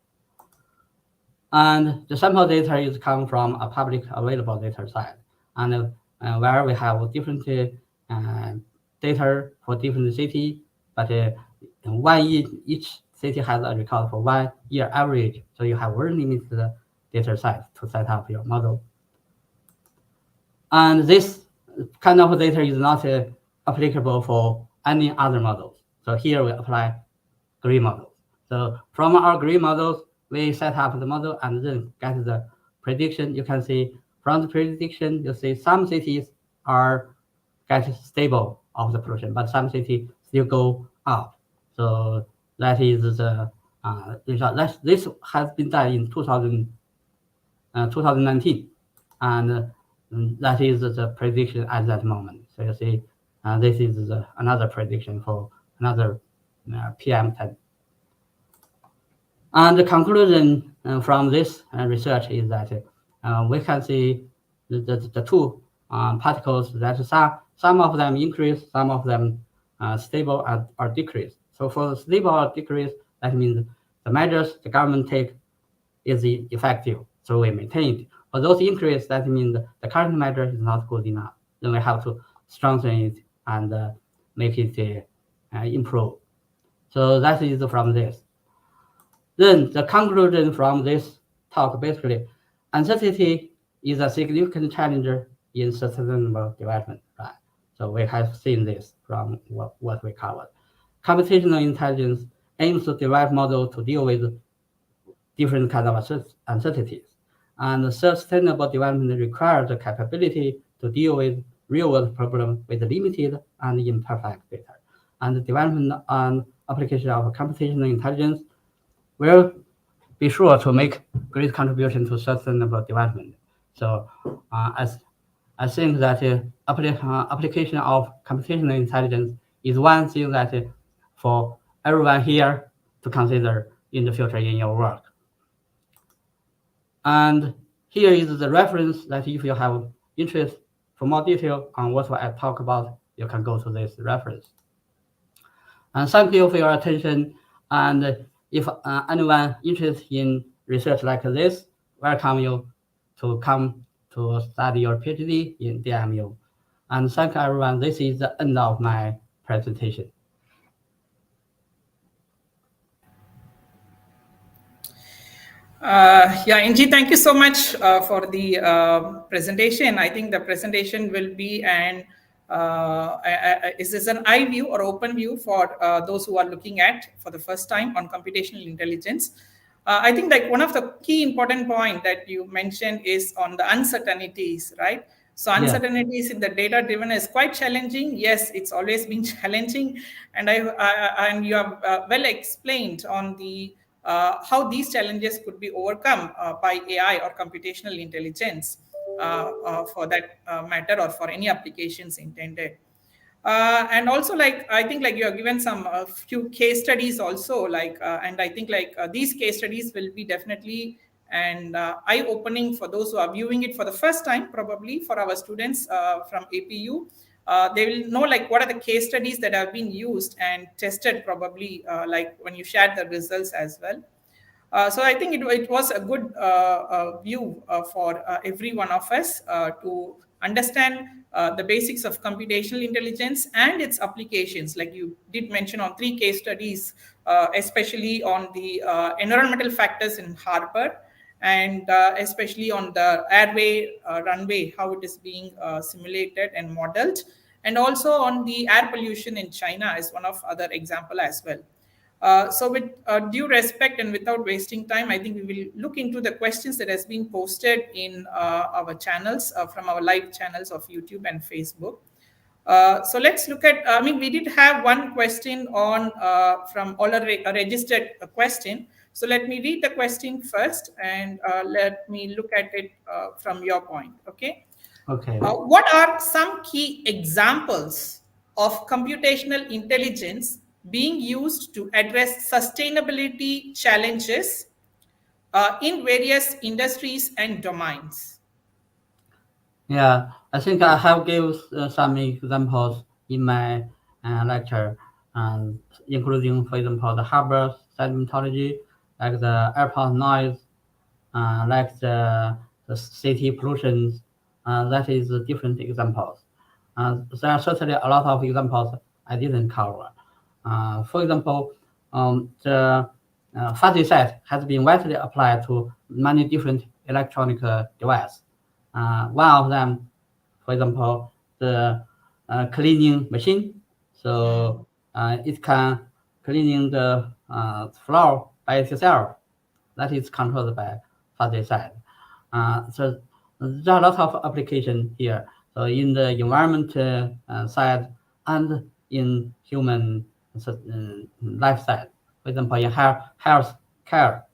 And the sample data is come from a public available data set, and where we have different data for different city, but each city has a record for 1 year average. So you have very limited data set to set up your model. And this kind of data is not applicable for any other models. So here we apply grid models. So from our grid models, we set up the model and then get the prediction. You can see from the prediction, you see some cities are get stable of the pollution, but some cities still go up. So that is the result. This has been done in 2019, and that is the prediction at that moment. So you see, this is another prediction for another PM10. And the conclusion from this research is that we can see the two particles that some of them increase, some of them stable or decrease. So for stable or decrease, that means the measures the government take is effective, so we maintain it. For those increase, that means the current measure is not good enough. Then we have to strengthen it and make it improve. So that is from this. Then the conclusion from this talk, basically, uncertainty is a significant challenge in sustainable development. Right? So we have seen this from what we covered. Computational intelligence aims to develop models to deal with different kinds of uncertainties. And sustainable development requires the capability to deal with real-world problems with limited and imperfect data. And the development and application of computational intelligence will be sure to make great contribution to sustainable development. So as I think that application of computational intelligence is one thing that for everyone here to consider in the future in your work. And here is the reference that if you have interest for more detail on what I talk about, you can go to this reference. And thank you for your attention. And if anyone interested in research like this, welcome you to come to study your PhD in DMU. And thank everyone. This is the end of my presentation. Yeah, Inji, thank you so much for the presentation. I think the presentation will be is this an eye view or open view for those who are looking at for the first time on computational intelligence. I think like one of the key important point that you mentioned is on the uncertainties, right? So Yeah. uncertainties in the data driven is quite challenging. Yes, it's always been challenging, and and you have well explained on the how these challenges could be overcome by AI or computational intelligence for that matter or for any applications intended. And also like I think like you have given some few case studies also and I think these case studies will be definitely and eye opening for those who are viewing it for the first time, probably for our students from APU. They will know like what are the case studies that have been used and tested, probably like when you shared the results as well. So I think it was a good view for every one of us to understand the basics of computational intelligence and its applications. Like you did mention on three case studies, especially on the environmental factors in harbor and especially on the airway runway, how it is being simulated and modeled, and also on the air pollution in China is one of other example as well. So with due respect and without wasting time, I think we will look into the questions that has been posted in our channels from our live channels of YouTube and Facebook. So let's look at, I mean, we did have one question on from already a registered question. So let me read the question first and let me look at it from your point. Okay. Okay. What are some key examples of computational intelligence being used to address sustainability challenges in various industries and domains? Yeah, I think I have given some examples in my lecture, including, for example, the harbor sedimentology, like the airport noise, like the city pollution. That is different examples. There are certainly a lot of examples I didn't cover. For example, the fuzzy set has been widely applied to many different electronic devices. One of them, for example, the cleaning machine. So it can cleaning the floor by itself. That is controlled by fuzzy set. So there are a lot of application here. So in the environment side and in human life side. For example, in health care,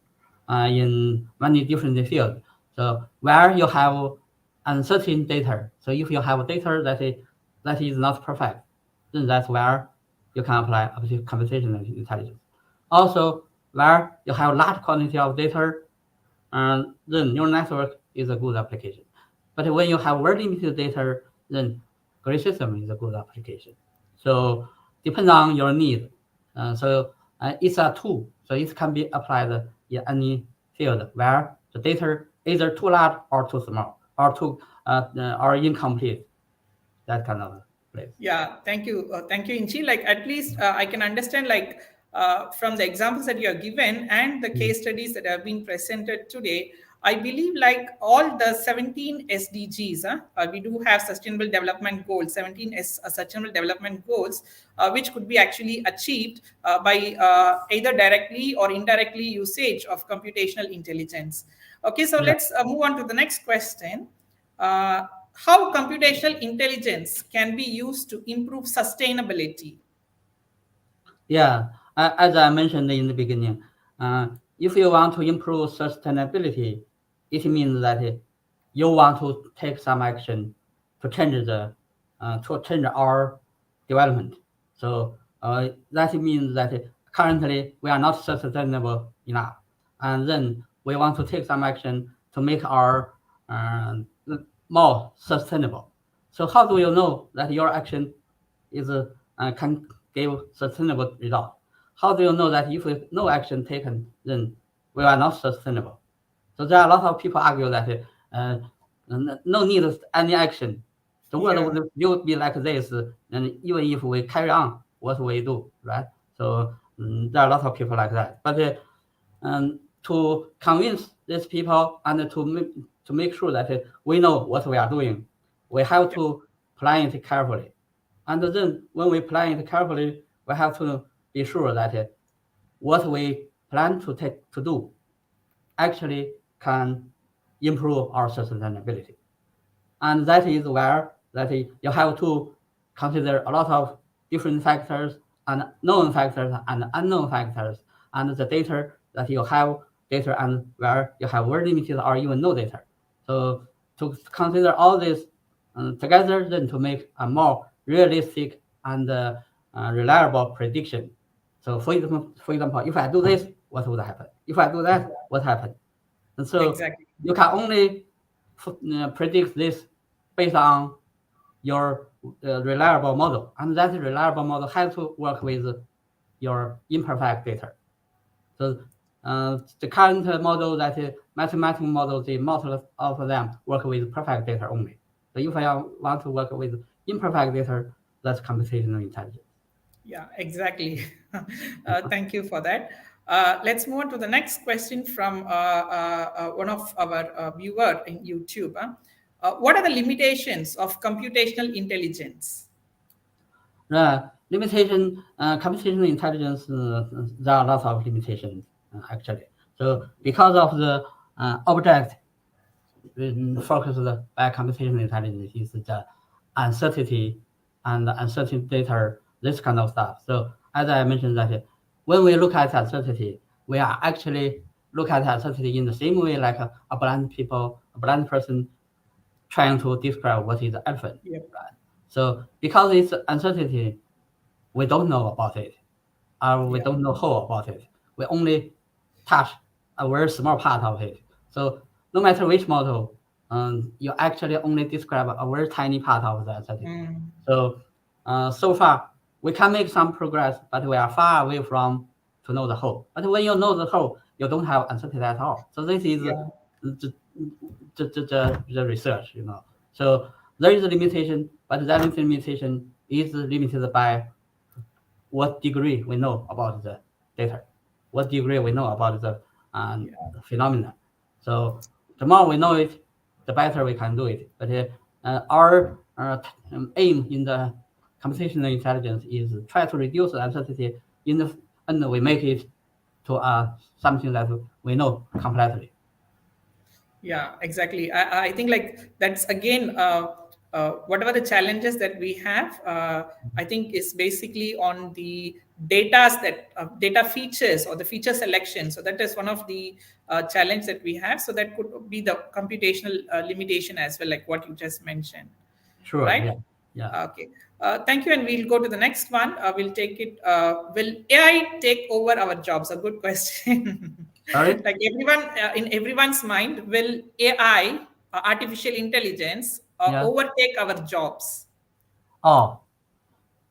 in many different fields. So where you have uncertain data. So if you have data that is not perfect, then that's where you can apply computational intelligence. Also, where you have large quantity of data, then neural network is a good application. But when you have very limited data, then grid system is a good application. So depends on your need. It's a tool, so it can be applied in any field where the data either too large or too small or incomplete. That kind of place. Yeah, thank you, Inchi. Like at least I can understand like from the examples that you have given and the Mm. case studies that have been presented today. I believe like all the 17 SDGs, we do have Sustainable Development Goals, 17 Sustainable Development Goals, which could be actually achieved by either directly or indirectly usage of computational intelligence. Okay, so Yeah. let's move on to the next question. Uh, how computational intelligence can be used to improve sustainability? Yeah, as I mentioned in the beginning, if you want to improve sustainability, it means that you want to take some action to change our development. So that means that currently we are not sustainable enough, and then we want to take some action to make our uh, more sustainable. So how do you know that your action is can give sustainable result? How do you know that if no action taken, then we are not sustainable? So there are a lot of people argue that no need of any action. The world Yeah, would still be like this, and even if we carry on what we do, right? So there are a lot of people like that. But to convince these people and to make sure that we know what we are doing, we have yeah, to plan it carefully. And then when we plan it carefully, we have to be sure that what we plan to do actually can improve our sustainability. And that is where that you have to consider a lot of different factors and known factors and unknown factors and the data that you have data and where you have very limited or even no data. So to consider all this together, then to make a more realistic and reliable prediction. So for example, if I do this, what would happen? If I do that, what happened? And so exactly. you can only predict this based on your reliable model, and that reliable model has to work with your imperfect data. So the current model that mathematical model, the most of them work with perfect data only. So if I want to work with imperfect data, that's computational intelligence. Yeah, exactly. Thank you for that. Let's move on to the next question from one of our viewer in YouTube. What are the limitations of computational intelligence? Computational intelligence, there are lots of limitations actually. So because of the object focused by computational intelligence is the uncertainty and uncertain data, this kind of stuff. So as I mentioned that when we look at uncertainty, we are actually look at uncertainty in the same way like a blind person trying to describe what is the elephant, Yep. right? So because it's uncertainty, we don't know about it, or we Yeah. don't know how about it. We only touch a very small part of it. So no matter which model, you actually only describe a very tiny part of the uncertainty. Mm, So so far we can make some progress, but we are far away from to know the whole. But when you know the whole, you don't have uncertainty at all. So this is yeah. the research. So there is a limitation, but that limitation is limited by what degree we know about the data, what degree we know about the Yeah. phenomena. So the more we know it, the better we can do it. But our aim in the computational intelligence is try to reduce the uncertainty and we make it to something that we know completely. Yeah, exactly. I think like that's again whatever the challenges that we have. I think is basically on the data features or the feature selection. So that is one of the challenge that we have. So that could be the computational limitation as well, like what you just mentioned, Sure. right? Yeah. Yeah. Okay. Thank you. And we'll go to the next one. We'll take it. Will AI take over our jobs? A good question. Sorry. Like everyone, in everyone's mind, will AI, artificial intelligence, Yeah. overtake our jobs? Oh.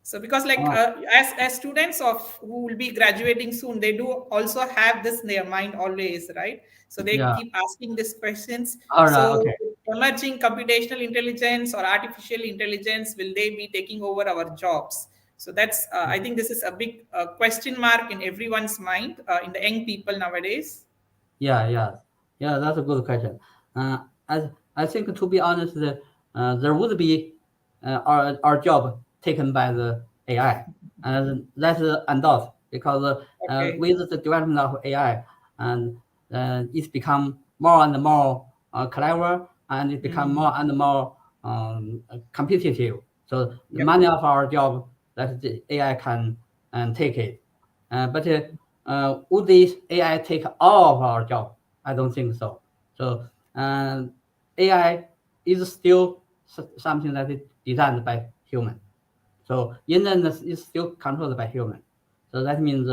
So because like Oh. as students of who will be graduating soon, they do also have this in their mind always, right? So they Yeah. keep asking these questions. All right. So Okay. emerging computational intelligence or artificial intelligence, will they be taking over our jobs? So that's I think this is a big question mark in everyone's mind, in the young people nowadays. Yeah, yeah, yeah. That's a good question. I think to be honest, there would be our job taken by the AI, and that's undoubt because Okay. with the development of AI, and it's become more and more clever, and it become Mm, more and more competitive. So yep. many of our job that the AI can take it, but would this AI take all of our job? I don't think so. So AI is still something that is designed by human. So in the end, it's still controlled by human. So that means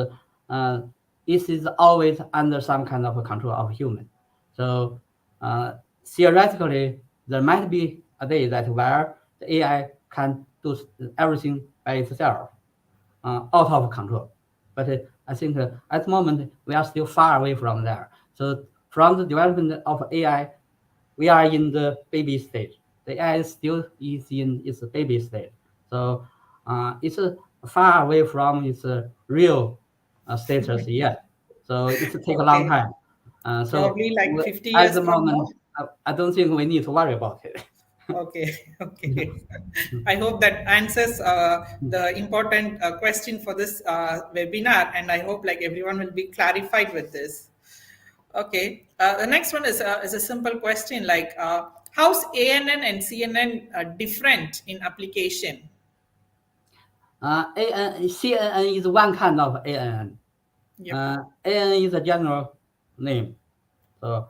it is always under some kind of control of human. So uh, theoretically, there might be a day that where the AI can do everything by itself, out of control. But I think at the moment we are still far away from there. So from the development of AI, we are in the baby stage. The AI still is in its baby stage. So it's far away from its real status yet. So it will take a long Okay. time. So Probably like 50 at years the from now. moment, I don't think we need to worry about it. Okay, okay. I hope that answers the important question for this webinar, and I hope like everyone will be clarified with this. Okay, the next one is a simple question like how's ANN and CNN different in application? CNN is one kind of ANN. Yep. ANN is a general name. So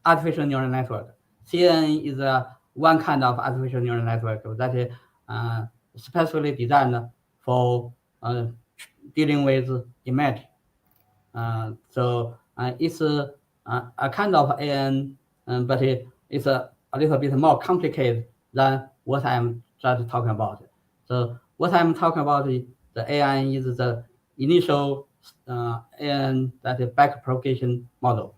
artificial neural network. CNN is one kind of artificial neural network that is specifically designed for dealing with image. So it's a kind of AN, but it's a little bit more complicated than what I'm just talking about. So what I'm talking about is the AN is the initial AN, that is backpropagation model.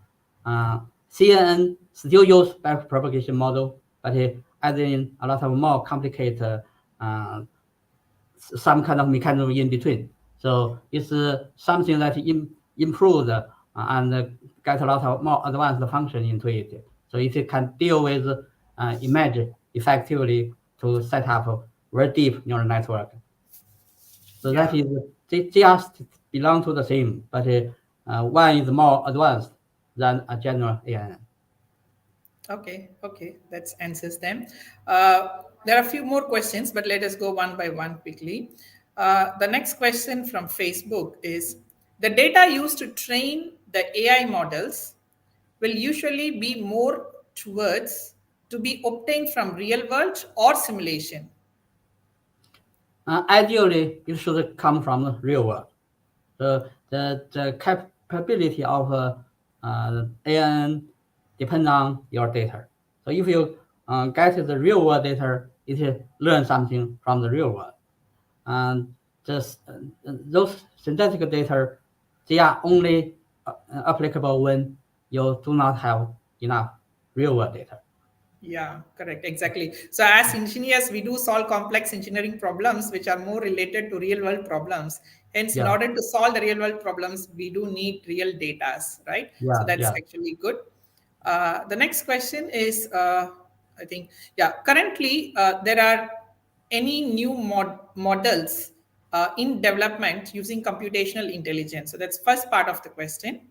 CNN still use backpropagation model, but it adds in a lot of more complicated some kind of mechanism in between. So it's something that improved and get a lot of more advanced function into it. So it can deal with image effectively to set up a very deep neural network. So that Yeah. is, they just belong to the same, but one is more advanced than a general ANN. Okay, okay, that answers them. There are a few more questions, but let us go one by one quickly. The next question from Facebook is the data used to train the AI models will usually be more towards to be obtained from real world or simulation. Ideally, it should come from the real world. The capability of ANN depends on your data. So if you get the real world data, it learn something from the real world. And just those synthetic data, they are only applicable when you do not have enough real world data. Yeah, correct. Exactly. So, as engineers, we do solve complex engineering problems which are more related to real world problems. Hence, in Yeah, order to solve the real world problems, we do need real data, right? So, yeah, that's yeah. actually good. The next question is I think, yeah, currently there are any new models in development using computational intelligence. So, that's first part of the question.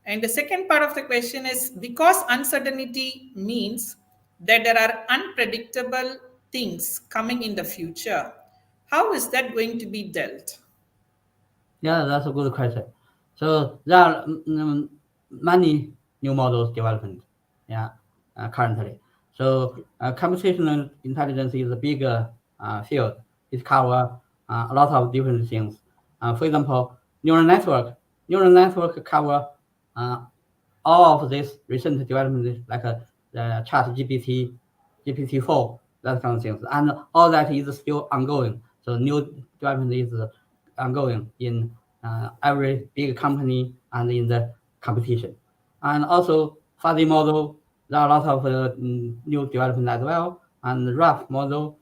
And the second part of the question is because uncertainty means that there are unpredictable things coming in the future, how is that going to be dealt? Yeah, that's a good question. So there are many new models development, yeah, currently. So computational intelligence is a big field. It covers a lot of different things. For example, neural network. Neural network cover uh, all of this recent development, like the Chat GPT, GPT-4, that kind of things, and all that is still ongoing. So new development is ongoing in every big company and in the competition. And also fuzzy model, there are a lot of new development as well, and rough model,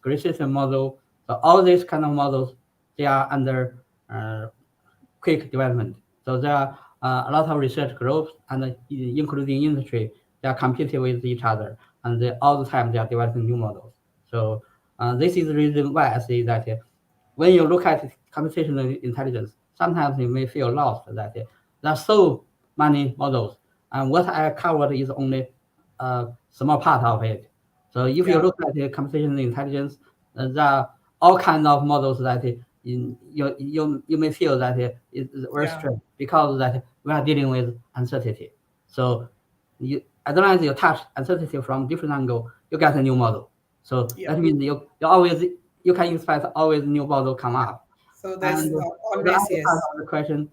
grid system model. So all these kind of models, they are under quick development. So there are a lot of research groups and including industry, they are competing with each other, and all the time they are developing new models. So this is the reason why I say that when you look at computational intelligence, sometimes you may feel lost that there are so many models, and what I covered is only a small part of it. So if you Yeah, look at the computational intelligence, there are all kinds of models that you may feel that it's very yeah, strange because that we are dealing with uncertainty. So as long as you touch uncertainty from different angle, you get a new model. So Yeah. that means you always you can expect always new model come up. So And that's for the always other part yes. of the question,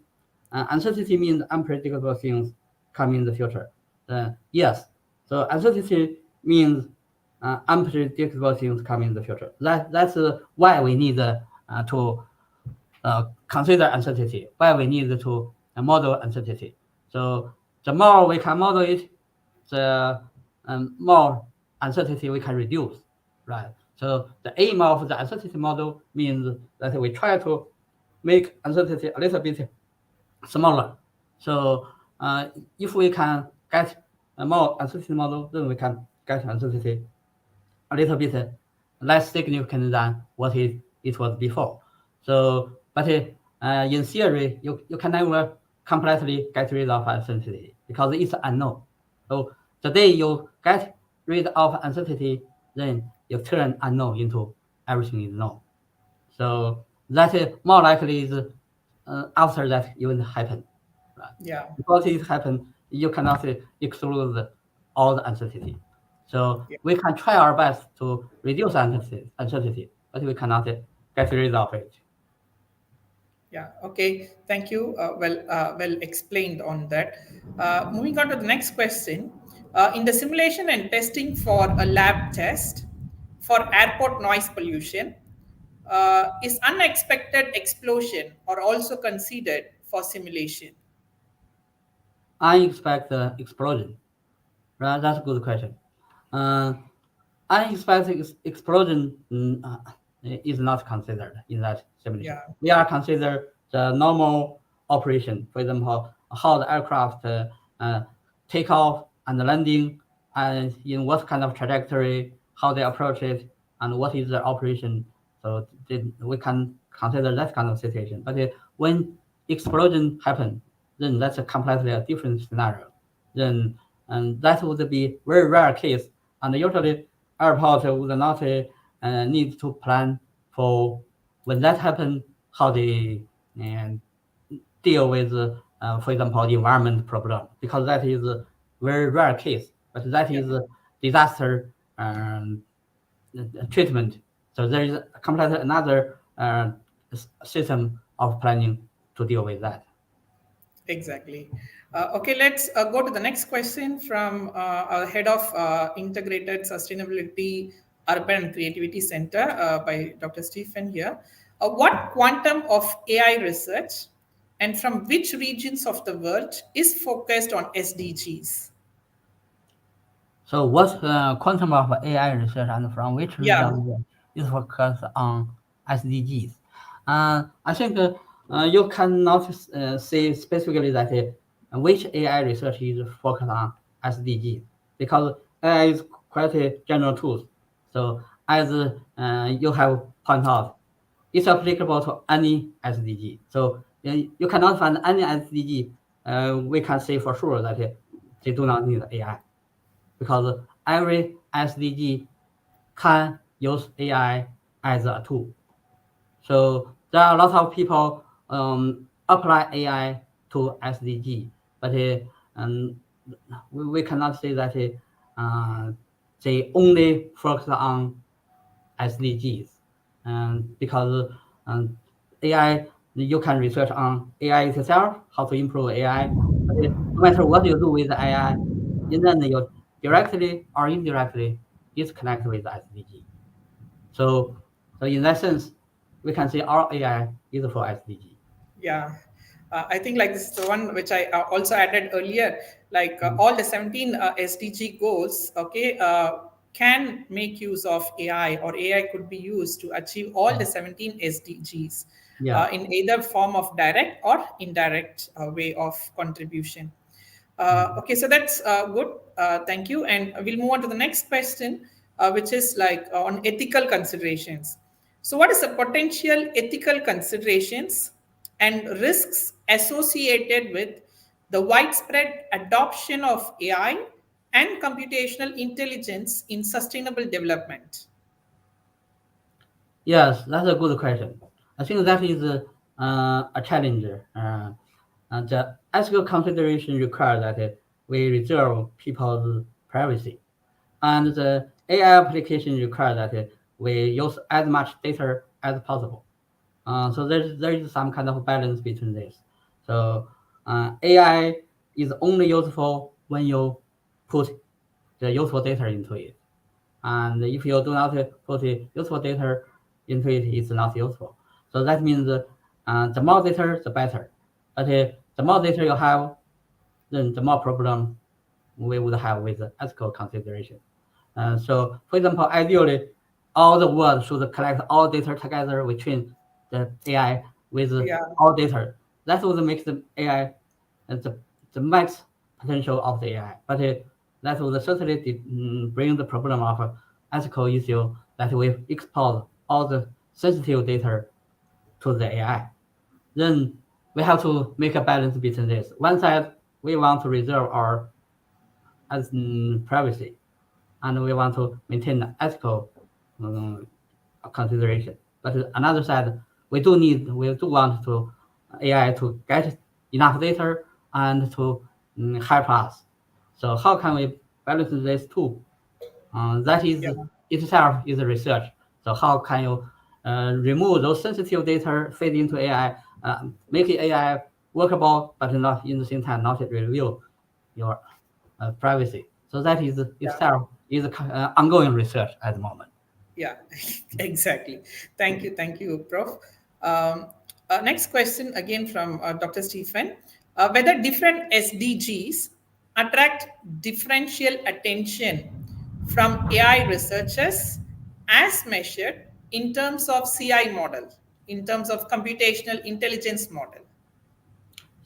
uncertainty means unpredictable things come in the future. Yes, so uncertainty means unpredictable things come in the future. That's why we need to consider uncertainty, why we need to model uncertainty. So the more we can model it, the more uncertainty we can reduce, right? So the aim of the uncertainty model means that we try to make uncertainty a little bit smaller. So if we can get a more uncertainty model, then we can get uncertainty a little bit less significant than what it was before. So, but in theory, you can never completely get rid of uncertainty because it's unknown. So the day you get rid of uncertainty, then you turn unknown into everything is known. So that is more likely is after that event happen, right? Yeah. Because it happened, you cannot exclude all the uncertainty. So Yeah. we can try our best to reduce uncertainty, but we cannot get rid of it. Yeah. Okay. Thank you. Well explained on that. Moving on to the next question. In the simulation and testing for a lab test for airport noise pollution, is unexpected explosion are also considered for simulation? I expect explosion. Right, that's a good question. Uh, Unexpected explosion is not considered in that simulation. Yeah. We are considered the normal operation. For example, how the aircraft uh, take off and landing, and in what kind of trajectory, how they approach it, and what is the operation. So we can consider that kind of situation. But when explosion happen, then that's a completely a different scenario. Then and that would be very rare case, and usually airport would not need to plan for when that happen, how they uh, deal with, for example, the environment problem, because that is a very rare case, but that Yeah. is a disaster treatment. So there is completely another system of planning to deal with that. Exactly. Okay, let's go to the next question from our head of Integrated Sustainability Urban and Creativity Center by Dr. Stephen here. What quantum of AI research and from which regions of the world is focused on SDGs? So what quantum of AI research and from which Yeah, region is focused on SDGs? I think you cannot say specifically that which AI research is focused on SDGs because AI is quite a general tool. So as you have pointed out, it's applicable to any SDG. So you cannot find any SDG we can say for sure that they do not need AI because every SDG can use AI as a tool. So there are a lot of people apply AI to SDG, but we cannot say that they only focus on SDGs, because AI you can research on AI itself, how to improve AI. But no matter what you do with AI, in the end you directly or indirectly is connected with SDG. So, so in that sense, we can say our AI is for SDG. yeah. I think like this is the one which I also added earlier, like Mhm. all the 17 SDG goals, okay, can make use of AI or AI could be used to achieve all the 17 SDGs Yeah. in either form of direct or indirect way of contribution. Mhm. Okay, so that's good. Thank you. And we'll move on to the next question, which is like on ethical considerations. So, what is the potential ethical considerations and risks associated with the widespread adoption of AI and computational intelligence in sustainable development? Yes, that's a good question. I think that is a challenge. The ethical consideration require that we reserve people's privacy. And the AI application require that we use as much data as possible. So there is some kind of balance between this. So AI is only useful when you put the useful data into it. And if you do not put useful data into it, it's not useful. So that means the more data, the better. But the more data you have, then the more problem we would have with ethical consideration. So, for example, ideally, all the world should collect all data together. We train the AI with Yeah, all data. That's what makes the AI the max potential of the AI. But that would certainly bring the problem of ethical issue that we expose all the sensitive data to the AI. Then we have to make a balance between this. One side, we want to reserve our as privacy, and we want to maintain ethical um, consideration. But another side, we do want to AI to get enough data and to help us. So how can we balance these two? That is yeah, itself is research. So how can you remove those sensitive data, feed into AI, make AI workable, but not in the same time not reveal your privacy. So that is yeah. itself is ongoing research at the moment. Yeah, exactly. Thank you, Prof. Next question again from Dr. Stephen. Whether different SDGs attract differential attention from AI researchers as measured in terms of CI model, in terms of computational intelligence model.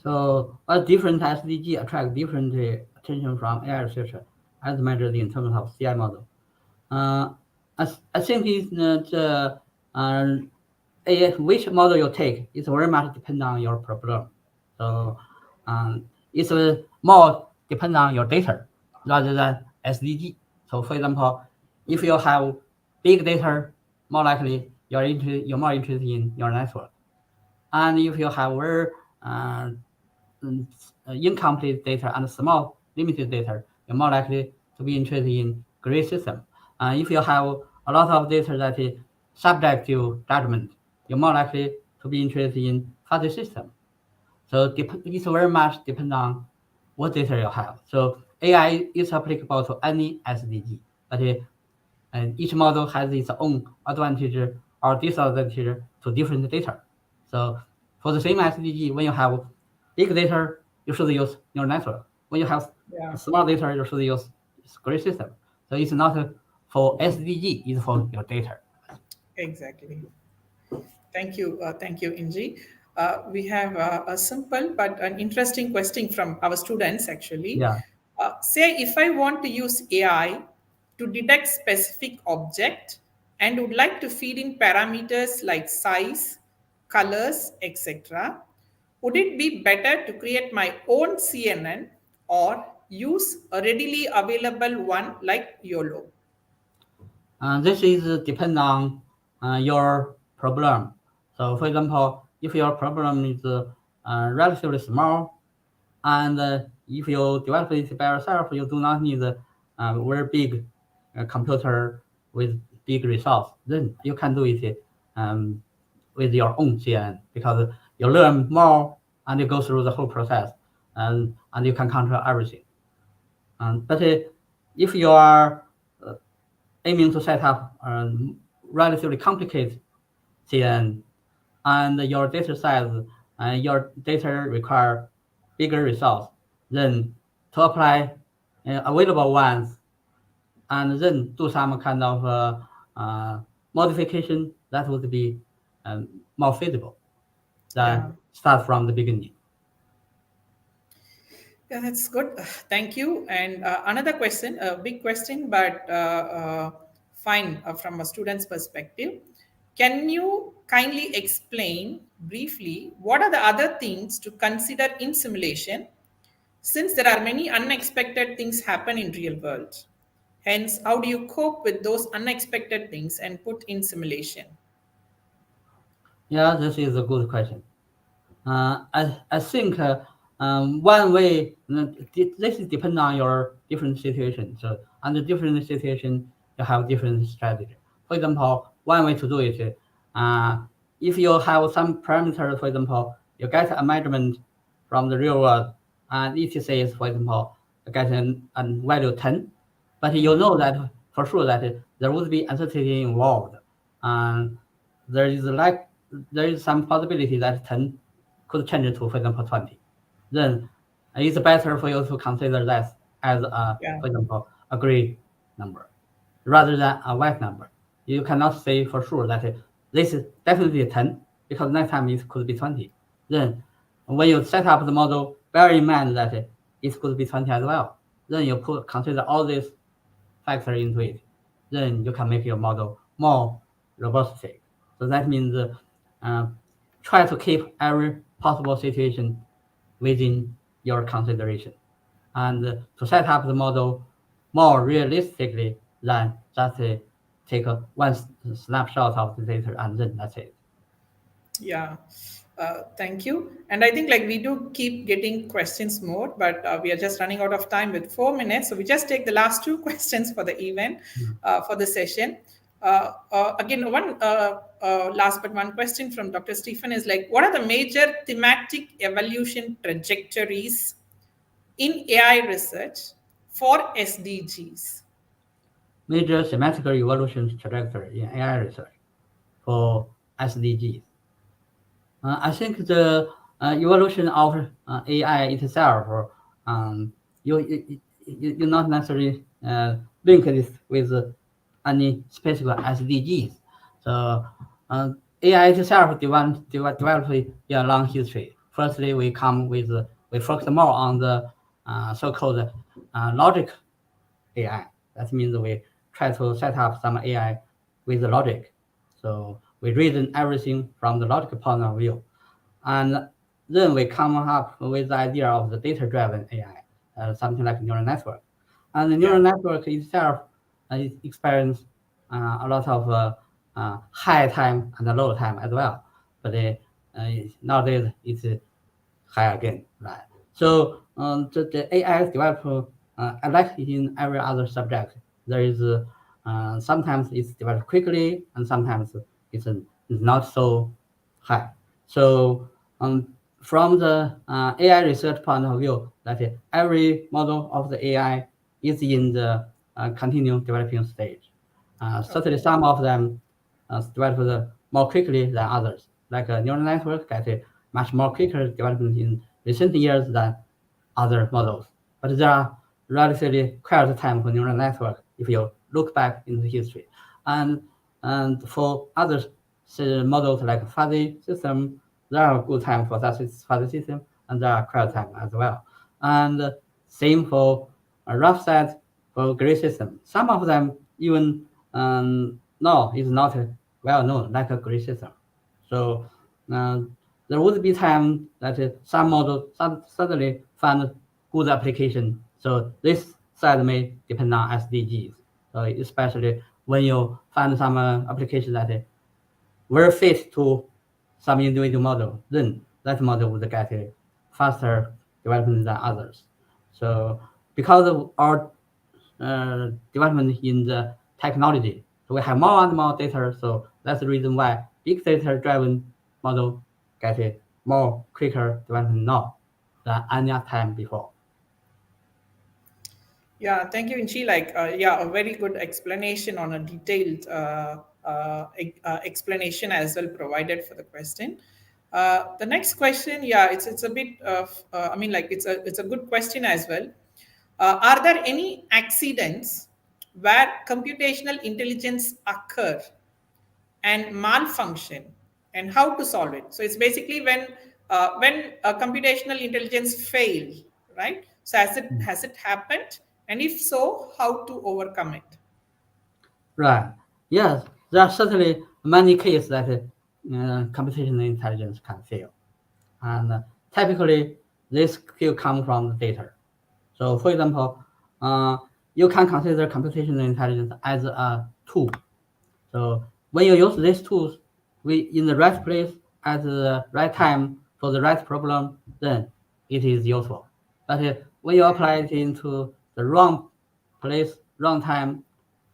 So a different SDG attract different attention from AI researcher as measured in terms of CI model. Uh, I think it's the which model you take is very much depend on your problem. So it's more depend on your data rather than SDG. So for example, if you have big data, more likely you're more interested in your network. And if you have very uh, mm, incomplete data and small limited data, you're more likely to be interested in gray system. If you have a lot of data that is subject to judgment, you're more likely to be interested in fuzzy system. So it's very much depend on what data you have. So AI is applicable to any SDG, but and each model has its own advantage or disadvantage to different data. So for the same SDG, when you have big data, you should use neural network. When you have Yeah, small data, you should use grid system. So it's not for SDG, it's for your data. exactly. Thank you, Inji. We have a simple but an interesting question from our students actually. Yeah. Say if I want to use AI to detect specific object and would like to feed in parameters like size, colors, etc., would it be better to create my own CNN or use a readily available one like YOLO? This is depend on your problem. So for example, if your problem is relatively small, and if you develop it by yourself, you do not need a very big computer with big resource. Then you can do it with your own GN because you learn more and you go through the whole process and you can control everything. But if you are aiming to set up a relatively complicated CN and your data size and your data require bigger resource, then to apply available ones and then do some kind of modification that would be more feasible Yeah. than start from the beginning. Yeah, that's good. Thank you. And another question, a big question, but fine from a student's perspective. Can you kindly explain briefly what are the other things to consider in simulation since there are many unexpected things happen in real world? Hence, how do you cope with those unexpected things and put in simulation? Yeah, this is a good question. I think One way, this is depend on your different situation. So under different situation, you have different strategy. For example, one way to do it, uh, if you have some parameter, for example, you get a measurement from the real world, and it says, for example, you get a value 10, but you know that for sure that there would be uncertainty involved, and there is like there is some possibility that 10 could change to, for example, 20. Then it's better for you to consider that as a, Yeah. for example, a gray number rather than a white number. You cannot say for sure that this is definitely 10 because next time it could be 20. Then when you set up the model, bear in mind that it could be 20 as well. Then you consider all these factors into it. Then you can make your model more robust. So that means uh, try to keep every possible situation within your consideration and to set up the model more realistically than just take one snapshot of the data and then that's it. Yeah. Thank you. And I think like we do keep getting questions more, but we are just running out of time with 4 minutes. So we just take the last two questions for the event, Mm. for the session. Again, one last but one question from Dr. Stephen is like, what are the major thematic evolution trajectories in AI research for SDGs? Major semantical evolution trajectory in AI research for SDGs. I think the evolution of AI itself, um, you not necessarily link this with any specific SDGs. So AI itself developed in a long history. Firstly, we focus more on the so-called logic AI. That means we try to set up some AI with logic. So we reason everything from the logical point of view. And then we come up with the idea of the data-driven AI, something like neural network. And the neural Yeah. network itself experience a lot of high time and low time as well. But nowadays it's high again, right? So the AI develop like in every other subject. There is sometimes it's developed quickly and sometimes it's not so high. So from the AI research point of view, that every model of the AI is in the continuing developing stage. Certainly, Okay. some of them develop more quickly than others. Like a neural network get a much more quicker development in recent years than other models. But there are relatively quiet time for neural network if you look back into history. And and for other models like fuzzy system, there are good time for that fuzzy system, and there are quiet time as well. And same for a rough set for gray system. Some of them even no is not well known like a gray system. So uh, there would be time that some model suddenly find good application. So this side may depend on SDGs. So especially when you find some application that very fit to some individual model, then that model would get a faster development than others. So because of our development in the technology, so we have more and more data. So that's the reason why big data driven model get a more quicker development now than any time before. Yeah, thank you, Inchi. Like, yeah, a very good explanation on a detailed explanation as well provided for the question. The next question, yeah, it's a bit of, I mean, like it's a good question as well. Are there any accidents where computational intelligence occur and malfunction and how to solve it? So it's basically when computational intelligence fail, right? So has it happened, and if so, how to overcome it? Right. Yes, there are certainly many cases that computational intelligence can fail. And typically, this will come from the data. So, for example, uh, you can consider computational intelligence as a tool. So, when you use these tools we in the right place at the right time for the right problem, then it is useful. But when you apply it into the wrong place, wrong time,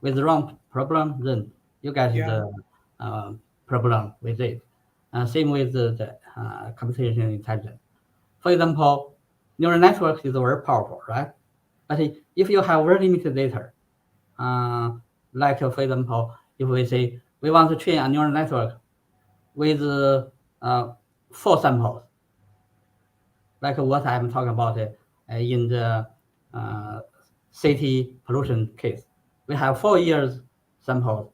with the wrong problem, then you get Yeah. the uh, problem with it. Same with the computational intelligence. For example, neural network is very powerful, right? But if you have very limited data, uh, like for example, if we say we want to train a neural network with uh, 4 samples, like what I'm talking about in the uh, city pollution case. We have 4 years samples,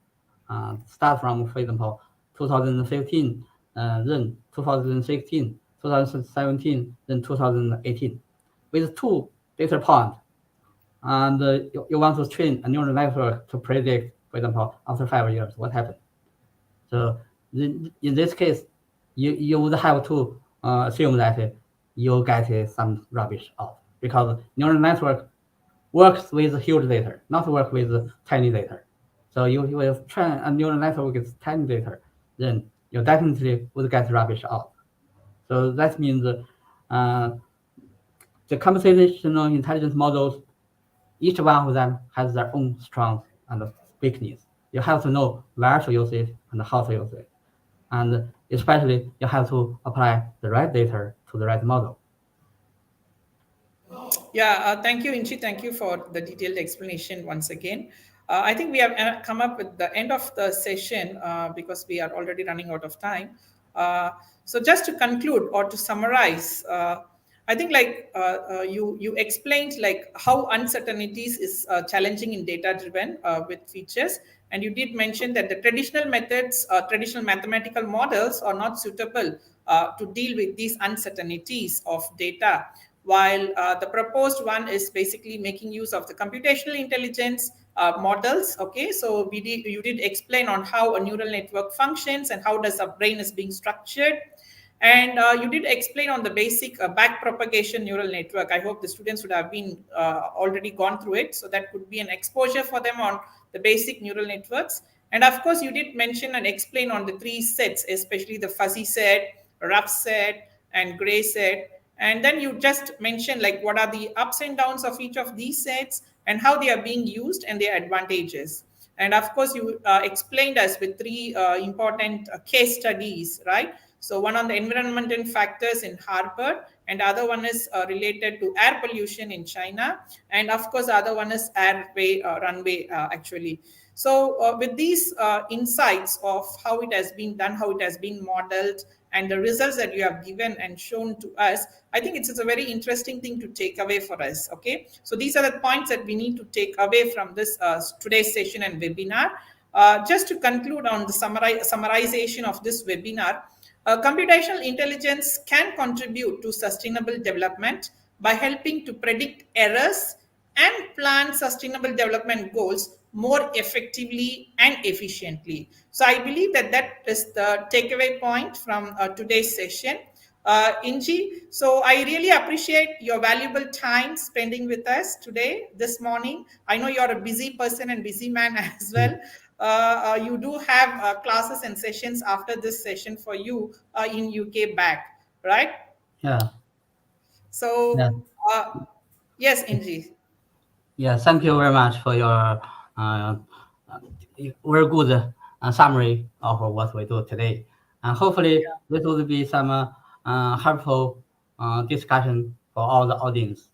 start from, for example, 2015, then 2016, 2017, then 2018, with 2 data points. And you want to train a neural network to predict, for example, after 5 years, what happened. So in this case, you would have to assume that you get some rubbish out, because neural network works with huge data, not work with tiny data. So you will train a neural network with tiny data, then you definitely would get rubbish out. So that means uh, the computational intelligence models, each one of them has their own strengths and weakness. You have to know where to use it and how to use it. And especially you have to apply the right data to the right model. Yeah, thank you, Inchi. Thank you for the detailed explanation once again. I think we have come up with the end of the session because we are already running out of time. Uh, so, just to conclude or to summarize, I think like you explained like how uncertainties is challenging in data driven with features, and you did mention that the traditional methods, traditional mathematical models are not suitable to deal with these uncertainties of data, while the proposed one is basically making use of the computational intelligence models. Okay, so you did explain on how a neural network functions and how does a brain is being structured, and you did explain on the basic back propagation neural network. I hope the students would have been already gone through it, so that could be an exposure for them on the basic neural networks. And of course, you did mention and explain on the three sets, especially the fuzzy set, rough set, and gray set. And then you just mentioned like what are the ups and downs of each of these sets and how they are being used and their advantages. And of course, you explained us with three important case studies, right? So one on the environmental factors in Harvard, and the other one is related to air pollution in China, and of course, the other one is airway runway actually. So with these insights of how it has been done, how it has been modeled, and the results that you have given and shown to us, I think it's a very interesting thing to take away for us. Okay, so these are the points that we need to take away from this today's session and webinar. Just to conclude on the summarization of this webinar, computational intelligence can contribute to sustainable development by helping to predict errors and plan sustainable development goals more effectively and efficiently. So I believe that that is the takeaway point from today's session. Inji, so I really appreciate your valuable time spending with us today, this morning. I know you're a busy person and busy man as well. You do have classes and sessions after this session for you in UK back, right? Yeah, yeah, So, yes, Inji. yeah. Thank you very much for your very good summary of what we do today. And hopefully this will be some helpful discussion for all the audience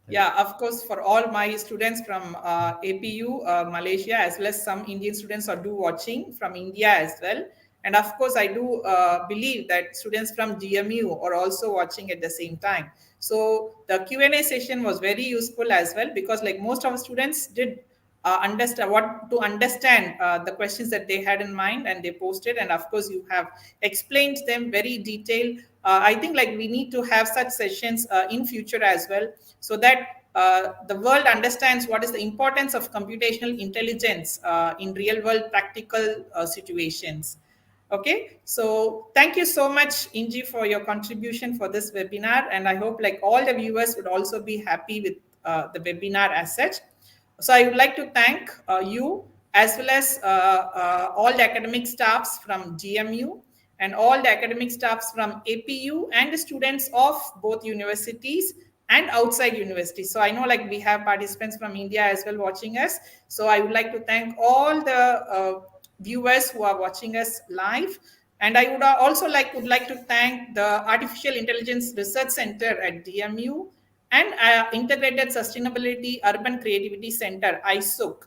today. Yeah, of course, for all my students from APU, Malaysia, as well as some Indian students are do watching from India as well. And of course, I do believe that students from DMU are also watching at the same time. So the Q&A session was very useful as well, because like most of our students did understand the questions that they had in mind, and they posted, and of course you have explained them very detailed. I think like we need to have such sessions in future as well, so that the world understands what is the importance of computational intelligence in real world practical situations. Okay, so thank you so much, Inji, for your contribution for this webinar, and I hope like all the viewers would also be happy with the webinar as such. So I would like to thank you as well as all the academic staffs from GMU, and all the academic staffs from APU and the students of both universities and outside universities. So I know like we have participants from India as well watching us. So I would like to thank all the viewers who are watching us live. And I would like to thank the Artificial Intelligence Research Center at DMU and Integrated Sustainability Urban Creativity Center, ISUC,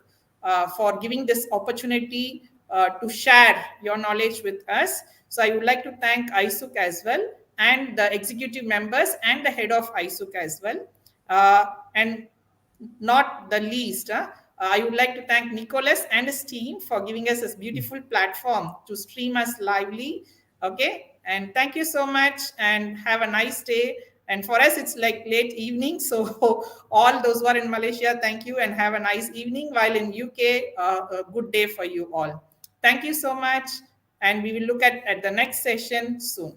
for giving this opportunity to share your knowledge with us. So I would like to thank ISUC as well, and the executive members and the head of ISUC as well. And not the least, I would like to thank Nicholas and his team for giving us this beautiful platform to stream us lively. Okay, and thank you so much, and have a nice day. And for us, it's like late evening, so all those who are in Malaysia, thank you, and have a nice evening. While in UK, a good day for you all. Thank you so much, and we will look at the next session soon.